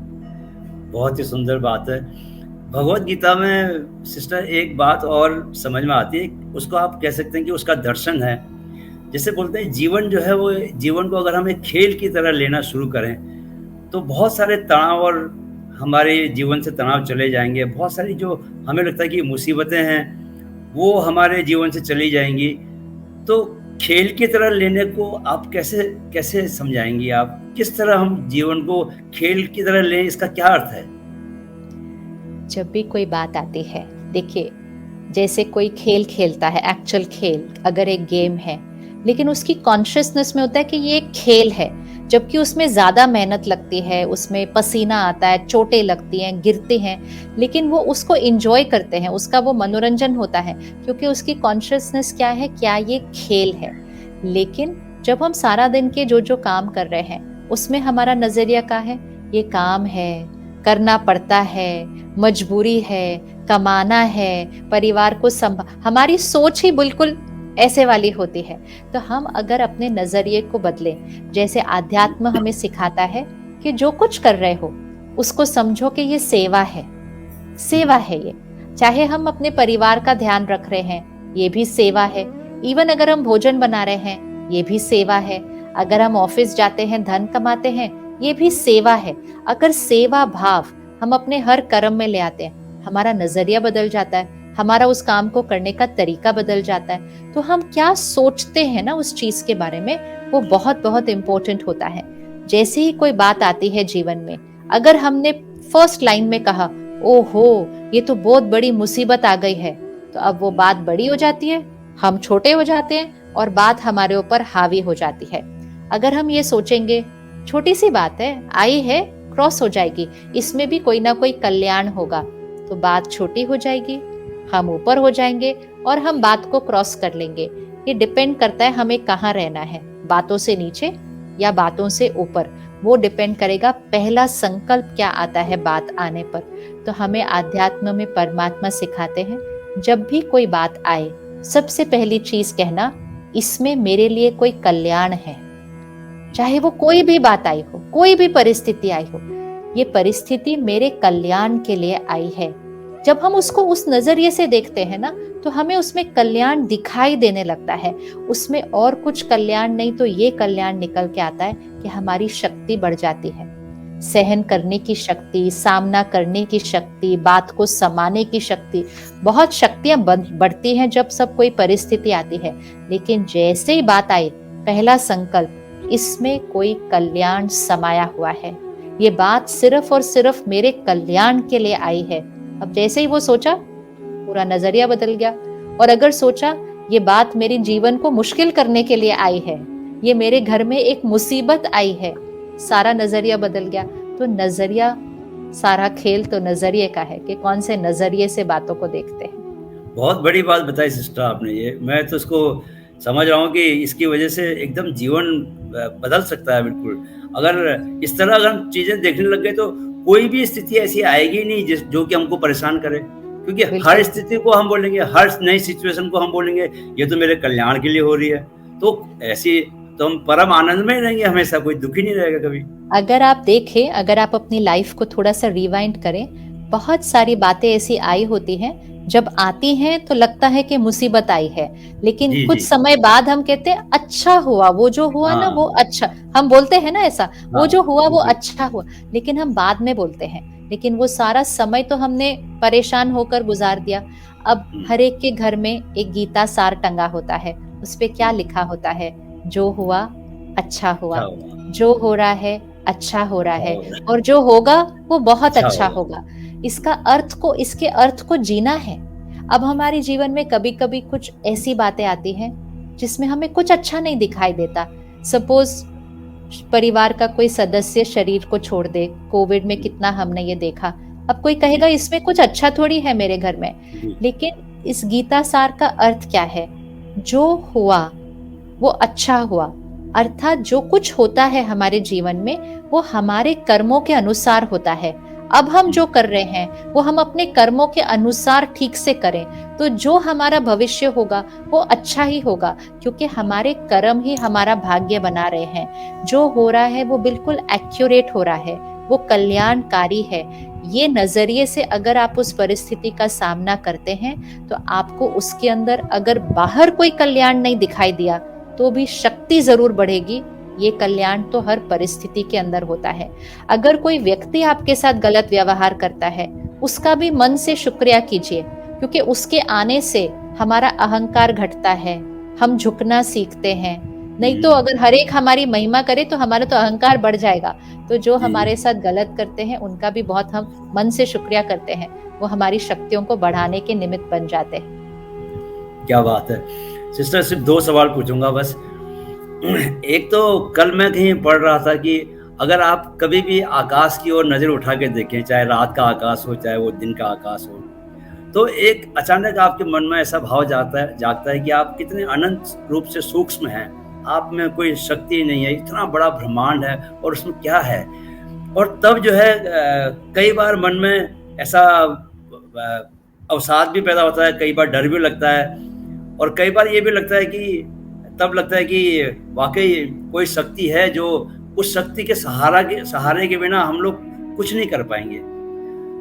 A: बहुत ही सुंदर बात है। भगवत गीता में सिस्टर एक बात और समझ में आती है, उसको आप कह सकते हैं कि उसका दर्शन है। जैसे बोलते हैं जीवन जो है वो, जीवन को अगर हम एक खेल की तरह लेना शुरू करें तो बहुत सारे तनाव और हमारे जीवन से तनाव चले जाएंगे, बहुत सारी जो हमें लगता है कि मुसीबतें हैं वो हमारे जीवन से चली जाएंगी। तो खेल की तरह लेने को आप कैसे कैसे समझाएंगी, आप किस तरह हम जीवन को खेल की तरह लें, इसका क्या अर्थ है?
B: जब भी कोई बात आती है, देखिए जैसे कोई खेल खेलता है, एक्चुअल खेल अगर एक गेम है, लेकिन उसकी कॉन्शियसनेस में होता है कि ये एक खेल है, जबकि उसमें ज्यादा मेहनत लगती है, उसमें पसीना आता है, चोटें लगती हैं, गिरते हैं, लेकिन वो उसको एंजॉय करते हैं, उसका वो मनोरंजन होता है, क्योंकि उसकी कॉन्शियसनेस क्या है, क्या ये खेल है। लेकिन जब हम सारा दिन के जो जो काम कर रहे हैं उसमें हमारा नजरिया क्या है, ये काम है, करना पड़ता है, मजबूरी है, कमाना है, परिवार को हमारी सोच ही बिल्कुल ऐसे वाली होती है। तो हम अगर अपने नजरिए को बदलें, जैसे आध्यात्म हमें सिखाता है कि जो कुछ कर रहे हो उसको समझो कि ये सेवा है, सेवा है ये। चाहे हम अपने परिवार का ध्यान रख रहे हैं, ये भी सेवा है। इवन अगर हम भोजन बना रहे हैं, ये भी सेवा है। अगर हम ऑफिस जाते हैं, धन कमाते हैं, ये भी सेवा है। अगर सेवा भाव हम अपने हर कर्म में ले आते हैं, हमारा नजरिया बदल जाता है, हमारा उस काम को करने का तरीका बदल जाता है। तो हम क्या सोचते हैं ना उस चीज के बारे में, वो बहुत बहुत इंपॉर्टेंट होता है। जैसे ही कोई बात आती है जीवन में, अगर हमने फर्स्ट लाइन में कहा ओहो ये तो बहुत बड़ी मुसीबत आ गई है, तो अब वो बात बड़ी हो जाती है, हम छोटे हो जाते हैं और बात हमारे ऊपर हावी हो जाती है। अगर हम ये सोचेंगे छोटी सी बात है, आई है, क्रॉस हो जाएगी, इसमें भी कोई ना कोई कल्याण होगा, तो बात छोटी हो जाएगी, हम ऊपर हो जाएंगे और हम बात को क्रॉस कर लेंगे। ये डिपेंड करता है हमें कहाँ रहना है, बातों से नीचे या बातों से ऊपर, वो डिपेंड करेगा पहला संकल्प क्या आता है बात आने पर। तो हमें आध्यात्म में परमात्मा सिखाते हैं, जब भी कोई बात आए सबसे पहली चीज कहना, इसमें मेरे लिए कोई कल्याण है। चाहे वो कोई भी बात आई हो, कोई भी परिस्थिति आई हो, ये परिस्थिति मेरे कल्याण के लिए आई है, जब हम उसको उस नजरिए से देखते हैं ना, तो हमें उसमें कल्याण दिखाई देने लगता है। उसमें और कुछ कल्याण नहीं तो ये कल्याण निकल के आता है कि हमारी शक्ति बढ़ जाती है, सहन करने की शक्ति, सामना करने की शक्ति, बात को समाने की शक्ति। बहुत शक्तियां बढ़ती हैं जब सब कोई परिस्थिति आती है, लेकिन जैसे ही बात आई, पहला संकल्प, इसमें कोई कल्याण समाया हुआ है, ये बात सिर्फ और सिर्फ मेरे कल्याण के लिए आई है। अब जैसे ही वो सोचा, पूरा नजरिया बदल गया। और अगर सोचा ये बात मेरे जीवन को मुश्किल करने के लिए आई है, ये मेरे घर में एक मुसीबत आई है, सारा नजरिया बदल गया। तो नजरिया, सारा खेल तो नजरिए का है कि कौन से नजरिए से बातों को देखते हैं।
A: बहुत बड़ी बात बताई सिस्टर आपने। ये मैं तो इसको समझ रहा हूँ कि इसकी वजह से एकदम जीवन बदल सकता है बिल्कुल। अगर इस तरह अगर हम चीजें देखने लग गए तो कोई भी स्थिति ऐसी आएगी नहीं जो कि हमको परेशान करे, क्योंकि हर स्थिति को हम बोलेंगे, हर नई सिचुएशन को हम बोलेंगे ये तो मेरे कल्याण के लिए हो रही है, तो ऐसी तो हम परम आनंद में ही रहेंगे हमेशा, कोई दुखी नहीं रहेगा कभी।
B: अगर आप देखें, अगर आप अपनी लाइफ को थोड़ा सा रिवाइंड करें, बहुत सारी बातें ऐसी आई होती हैं, जब आती हैं तो लगता है कि मुसीबत आई है, लेकिन
A: जी,
B: कुछ
A: जी।
B: समय बाद हम कहते हैं अच्छा हुआ, वो जो हुआ ना वो अच्छा, हम बोलते हैं ना ऐसा, वो जो हुआ वो अच्छा हुआ, लेकिन हम बाद में बोलते हैं, लेकिन वो सारा समय तो हमने परेशान होकर गुजार दिया। अब हर एक के घर में एक गीता सार टंगा होता है, उस पे क्या लिखा होता है, जो हुआ अच्छा हुआ, जो हो रहा है अच्छा हो रहा है, और जो होगा वो बहुत अच्छा होगा। इसका अर्थ को, इसके अर्थ को जीना है। अब हमारे जीवन में कभी कभी कुछ ऐसी बातें आती हैं जिसमें हमें कुछ अच्छा नहीं दिखाई देता। सपोज परिवार का कोई सदस्य शरीर को छोड़ दे, कोविड में कितना हमने ये देखा। अब कोई कहेगा इसमें कुछ अच्छा थोड़ी है मेरे घर में, लेकिन इस गीता सार का अर्थ क्या है, जो हुआ वो अच्छा हुआ। अर्थात जो कुछ होता है हमारे जीवन में वो हमारे कर्मों के अनुसार होता है। अब हम जो कर रहे हैं वो हम अपने कर्मों के अनुसार ठीक से करें, तो जो हमारा भविष्य होगा वो अच्छा ही होगा, क्योंकि हमारे कर्म ही हमारा भाग्य बना रहे हैं। जो हो रहा है वो बिल्कुल एक्यूरेट हो रहा है, वो कल्याणकारी है। ये नजरिए से अगर आप उस परिस्थिति का सामना करते हैं तो आपको उसके अंदर अगर बाहर कोई कल्याण नहीं दिखाई दिया तो भी शक्ति जरूर बढ़ेगी। ये कल्याण तो हर परिस्थिति के अंदर होता है। अगर कोई व्यक्ति आपके साथ गलत व्यवहार करता है, उसका भी मन से शुक्रिया कीजिए, क्योंकि उसके आने से हमारा अहंकार घटता है, हम झुकना सीखते हैं। नहीं तो अगर हर एक हमारी महिमा करे तो हमारा तो अहंकार बढ़ जाएगा। तो जो हमारे साथ गलत करते हैं उनका भी बहुत हम मन से शुक्रिया करते हैं, वो हमारी शक्तियों को बढ़ाने के निमित्त बन जाते हैं।
A: क्या बात है सिस्टर। सिर्फ 2 सवाल पूछूंगा बस। एक तो कल मैं कहीं पढ़ रहा था कि अगर आप कभी भी आकाश की ओर नजर उठा के देखें, चाहे रात का आकाश हो चाहे वो दिन का आकाश हो, तो एक अचानक आपके मन में ऐसा भाव जागता है कि आप कितने अनंत रूप से सूक्ष्म हैं, आप में कोई शक्ति नहीं है, इतना बड़ा ब्रह्मांड है और उसमें क्या है। और तब जो है कई बार मन में ऐसा अवसाद भी पैदा होता है, कई बार डर भी लगता है, और कई बार ये भी लगता है कि तब लगता है कि वाकई कोई शक्ति है जो उस शक्ति के सहारे के बिना हम लोग कुछ नहीं कर पाएंगे।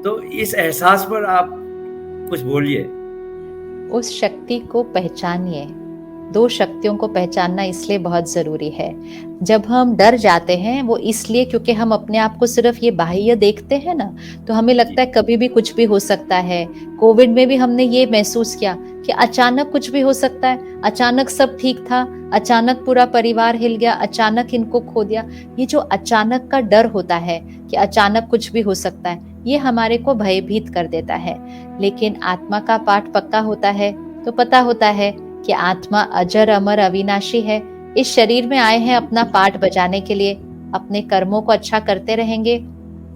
A: तो इस एहसास पर आप कुछ बोलिए।
B: उस शक्ति को पहचानिए। 2 शक्तियों को पहचानना इसलिए बहुत जरूरी है। जब हम डर जाते हैं वो इसलिए क्योंकि हम अपने आप को सिर्फ ये बाह्य देखते हैं ना, तो हमें लगता है कभी भी कुछ भी हो सकता है। कोविड में भी हमने ये महसूस किया कि अचानक कुछ भी हो सकता है, अचानक सब ठीक था, अचानक पूरा परिवार हिल गया, अचानक इनको खो दिया। ये जो अचानक का डर होता है कि अचानक कुछ भी हो सकता है, ये हमारे को भयभीत कर देता है। लेकिन आत्मा का पाठ पक्का होता है तो पता होता है कि आत्मा अजर अमर अविनाशी है। इस शरीर में आए हैं अपना पाठ बजाने के लिए। अपने कर्मों को अच्छा करते रहेंगे,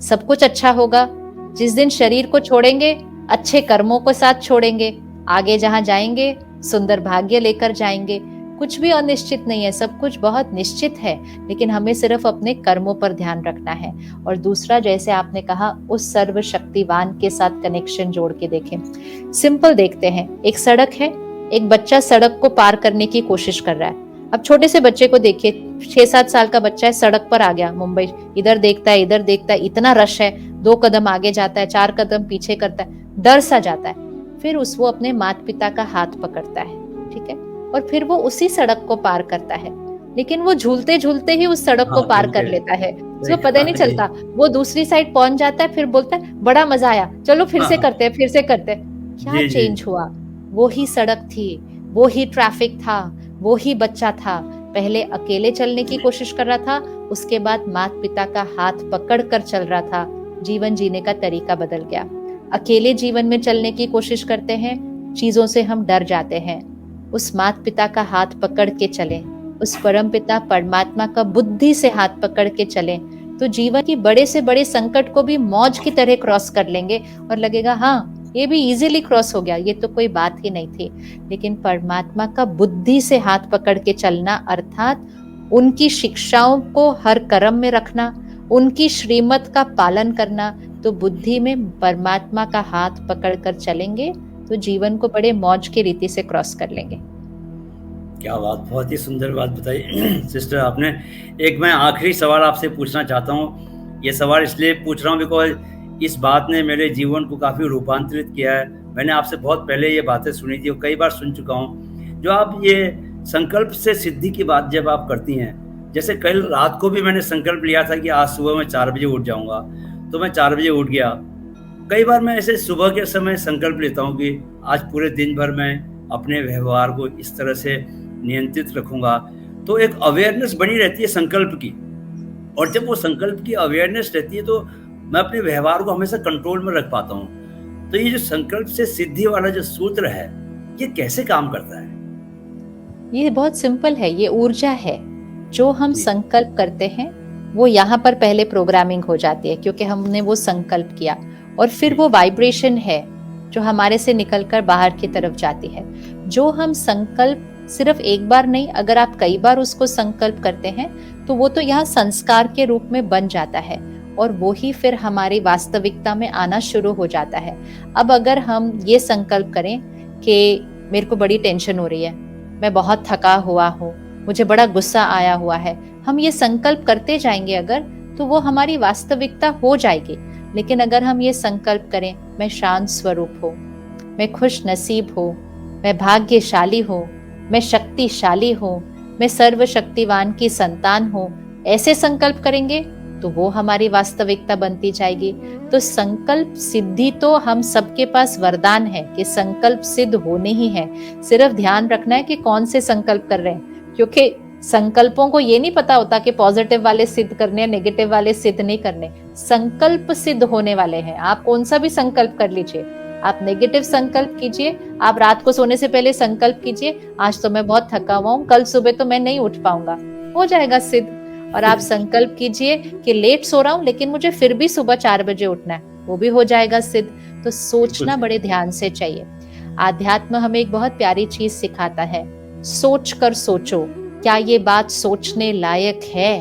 B: सब कुछ अच्छा होगा। जिस दिन शरीर को छोड़ेंगे, अच्छे कर्मों को साथ छोड़ेंगे, आगे जहां जाएंगे सुंदर भाग्य लेकर जाएंगे। कुछ भी अनिश्चित नहीं है, सब कुछ बहुत निश्चित है, लेकिन हमें सिर्फ अपने कर्मों पर ध्यान रखना है। और दूसरा, जैसे आपने कहा, उस सर्वशक्तिवान के साथ कनेक्शन जोड़ के देखें। सिंपल देखते हैं, एक सड़क है, एक बच्चा सड़क को पार करने की कोशिश कर रहा है। अब छोटे से बच्चे को देखिए, 6-7 साल का बच्चा है, सड़क पर आ गया मुंबई, इधर देखता है, इतना रश है, 2 कदम आगे जाता है, 4 कदम पीछे करता है, डर सा जाता है। फिर वो अपने माता पिता का हाथ पकड़ता है, ठीक है, और फिर वो उसी सड़क को पार करता है, लेकिन वो झूलते झूलते ही उस सड़क को पार कर लेता है, उसको पता ही नहीं चलता। वो दूसरी साइड पहुंच जाता है, फिर बोलता है बड़ा मजा आया, चलो फिर से करते हैं, फिर से करते हैं। क्या चेंज हुआ? वो ही सड़क थी, वो ही ट्रैफिक था, वो ही बच्चा था। पहले अकेले चलने की कोशिश कर रहा था, उसके बाद माता पिता का हाथ पकड़ कर चल रहा था। जीवन जीने का तरीका बदल गया। अकेले जीवन में चलने की कोशिश करते हैं, चीजों से हम डर जाते हैं। उस माता पिता का हाथ पकड़ के चलें, उस परम पिता परमात्मा का बुद्धि से हाथ पकड़ के चलें, तो जीवन की बड़े से बड़े संकट को भी मौज की तरह क्रॉस कर लेंगे और लगेगा हाँ ये भी इजीली क्रॉस हो गया, ये तो कोई बात ही नहीं थी। लेकिन परमात्मा का बुद्धि से हाथ पकड़ के चलना अर्थात उनकी शिक्षाओं को हर कर्म में रखना, उनकी श्रीमत का पालन करना, तो बुद्धि में परमात्मा का हाथ पकड़ कर चलेंगे तो जीवन को बड़े मौज की रीति से क्रॉस कर लेंगे।
A: क्या बात, बहुत ही सुंदर बात बताई सिस्टर आपने। एक मैं आखिरी सवाल आपसे पूछना चाहता हूँ। ये सवाल इसलिए पूछ रहा हूँ बिकॉज इस बात ने मेरे जीवन को काफ़ी रूपांतरित किया है। मैंने आपसे बहुत पहले ये बातें सुनी थी और कई बार सुन चुका हूँ। जो आप ये संकल्प से सिद्धि की बात जब आप करती हैं, जैसे कल रात को भी मैंने संकल्प लिया था कि आज सुबह मैं 4 बजे उठ जाऊँगा, तो मैं 4 बजे उठ गया। कई बार मैं ऐसे सुबह के समय संकल्प लेता हूँ कि आज पूरे दिन भर मैं अपने व्यवहार को इस तरह से नियंत्रित रखूँगा, तो एक अवेयरनेस बनी रहती है संकल्प की। और जब वो संकल्प की अवेयरनेस रहती है तो मैं अपने व्यवहार को हमेशा कंट्रोल में रख पाता हूँ। तो ये जो संकल्प से सिद्धि वाला जो सूत्र है, ये कैसे काम करता है?
B: ये बहुत सिंपल है, ये ऊर्जा है। जो हम संकल्प करते हैं वो यहाँ पर पहले प्रोग्रामिंग हो जाती है, क्योंकि हमने वो संकल्प किया, और फिर वो वाइब्रेशन है जो हमारे से निकलकर बाहर की तरफ जाती है। जो हम संकल्प सिर्फ एक बार नहीं, अगर आप कई बार उसको संकल्प करते हैं तो वो तो यहाँ संस्कार के रूप में बन जाता है, और वो ही फिर हमारी वास्तविकता में आना शुरू हो जाता है। अब अगर हम ये संकल्प करें कि मेरे को बड़ी टेंशन हो रही है, मैं बहुत थका हुआ हूँ, मुझे बड़ा गुस्सा आया हुआ है, हम ये संकल्प करते जाएंगे अगर, तो वो हमारी वास्तविकता हो जाएगी। लेकिन अगर हम ये संकल्प करें, मैं शांत स्वरूप हूँ, मैं खुश नसीब हूँ, मैं भाग्यशाली हूँ, मैं शक्तिशाली हूँ, मैं सर्वशक्तिवान की संतान हूँ, ऐसे संकल्प करेंगे तो वो हमारी वास्तविकता बनती जाएगी। तो संकल्प सिद्धि तो हम सबके पास वरदान है कि संकल्प सिद्ध होने ही है। सिर्फ ध्यान रखना है कि कौन से संकल्प कर रहे हैं, क्योंकि संकल्पों को ये नहीं पता होता कि पॉजिटिव वाले सिद्ध करने, नेगेटिव वाले सिद्ध नहीं करने। संकल्प सिद्ध होने वाले हैं। आप कौन सा भी संकल्प कर लीजिए, आप नेगेटिव संकल्प कीजिए, आप रात को सोने से पहले संकल्प कीजिए आज तो मैं बहुत थका हुआ हूँ, कल सुबह तो मैं नहीं उठ पाऊंगा, हो जाएगा सिद्ध। और आप संकल्प कीजिए कि लेट सो रहा हूँ लेकिन मुझे फिर भी सुबह 4 बजे उठना है, वो भी हो जाएगा सिद्ध। तो सोचना बड़े ध्यान से चाहिए। आध्यात्म हमें एक बहुत प्यारी चीज सिखाता है, सोच कर सोचो, क्या ये बात सोचने लायक है।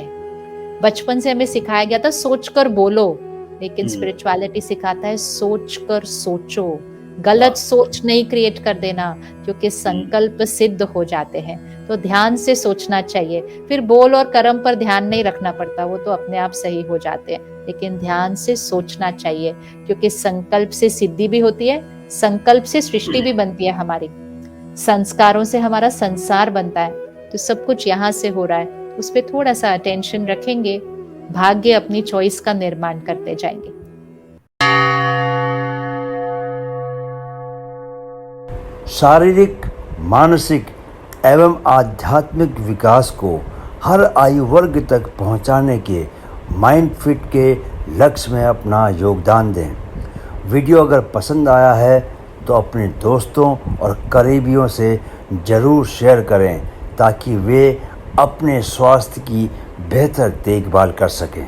B: बचपन से हमें सिखाया गया था सोच कर बोलो, लेकिन स्पिरिचुअलिटी सिखाता है सोच कर सोचो। गलत सोच नहीं क्रिएट कर देना, क्योंकि संकल्प सिद्ध हो जाते हैं। तो ध्यान से सोचना चाहिए। फिर बोल और कर्म पर ध्यान नहीं रखना पड़ता, वो तो अपने आप सही हो जाते हैं, लेकिन ध्यान से सोचना चाहिए, क्योंकि संकल्प से सिद्धि भी होती है, संकल्प से सृष्टि भी बनती है हमारी, संस्कारों से हमारा संसार बनता है। तो सब कुछ यहाँ से हो रहा है, उस पर थोड़ा सा अटेंशन रखेंगे, भाग्य अपनी चॉइस का निर्माण करते जाएंगे।
C: शारीरिक, मानसिक एवं आध्यात्मिक विकास को हर आयु वर्ग तक पहुंचाने के माइंड फिट के लक्ष्य में अपना योगदान दें। वीडियो अगर पसंद आया है तो अपने दोस्तों और करीबियों से ज़रूर शेयर करें, ताकि वे अपने स्वास्थ्य की बेहतर देखभाल कर सकें।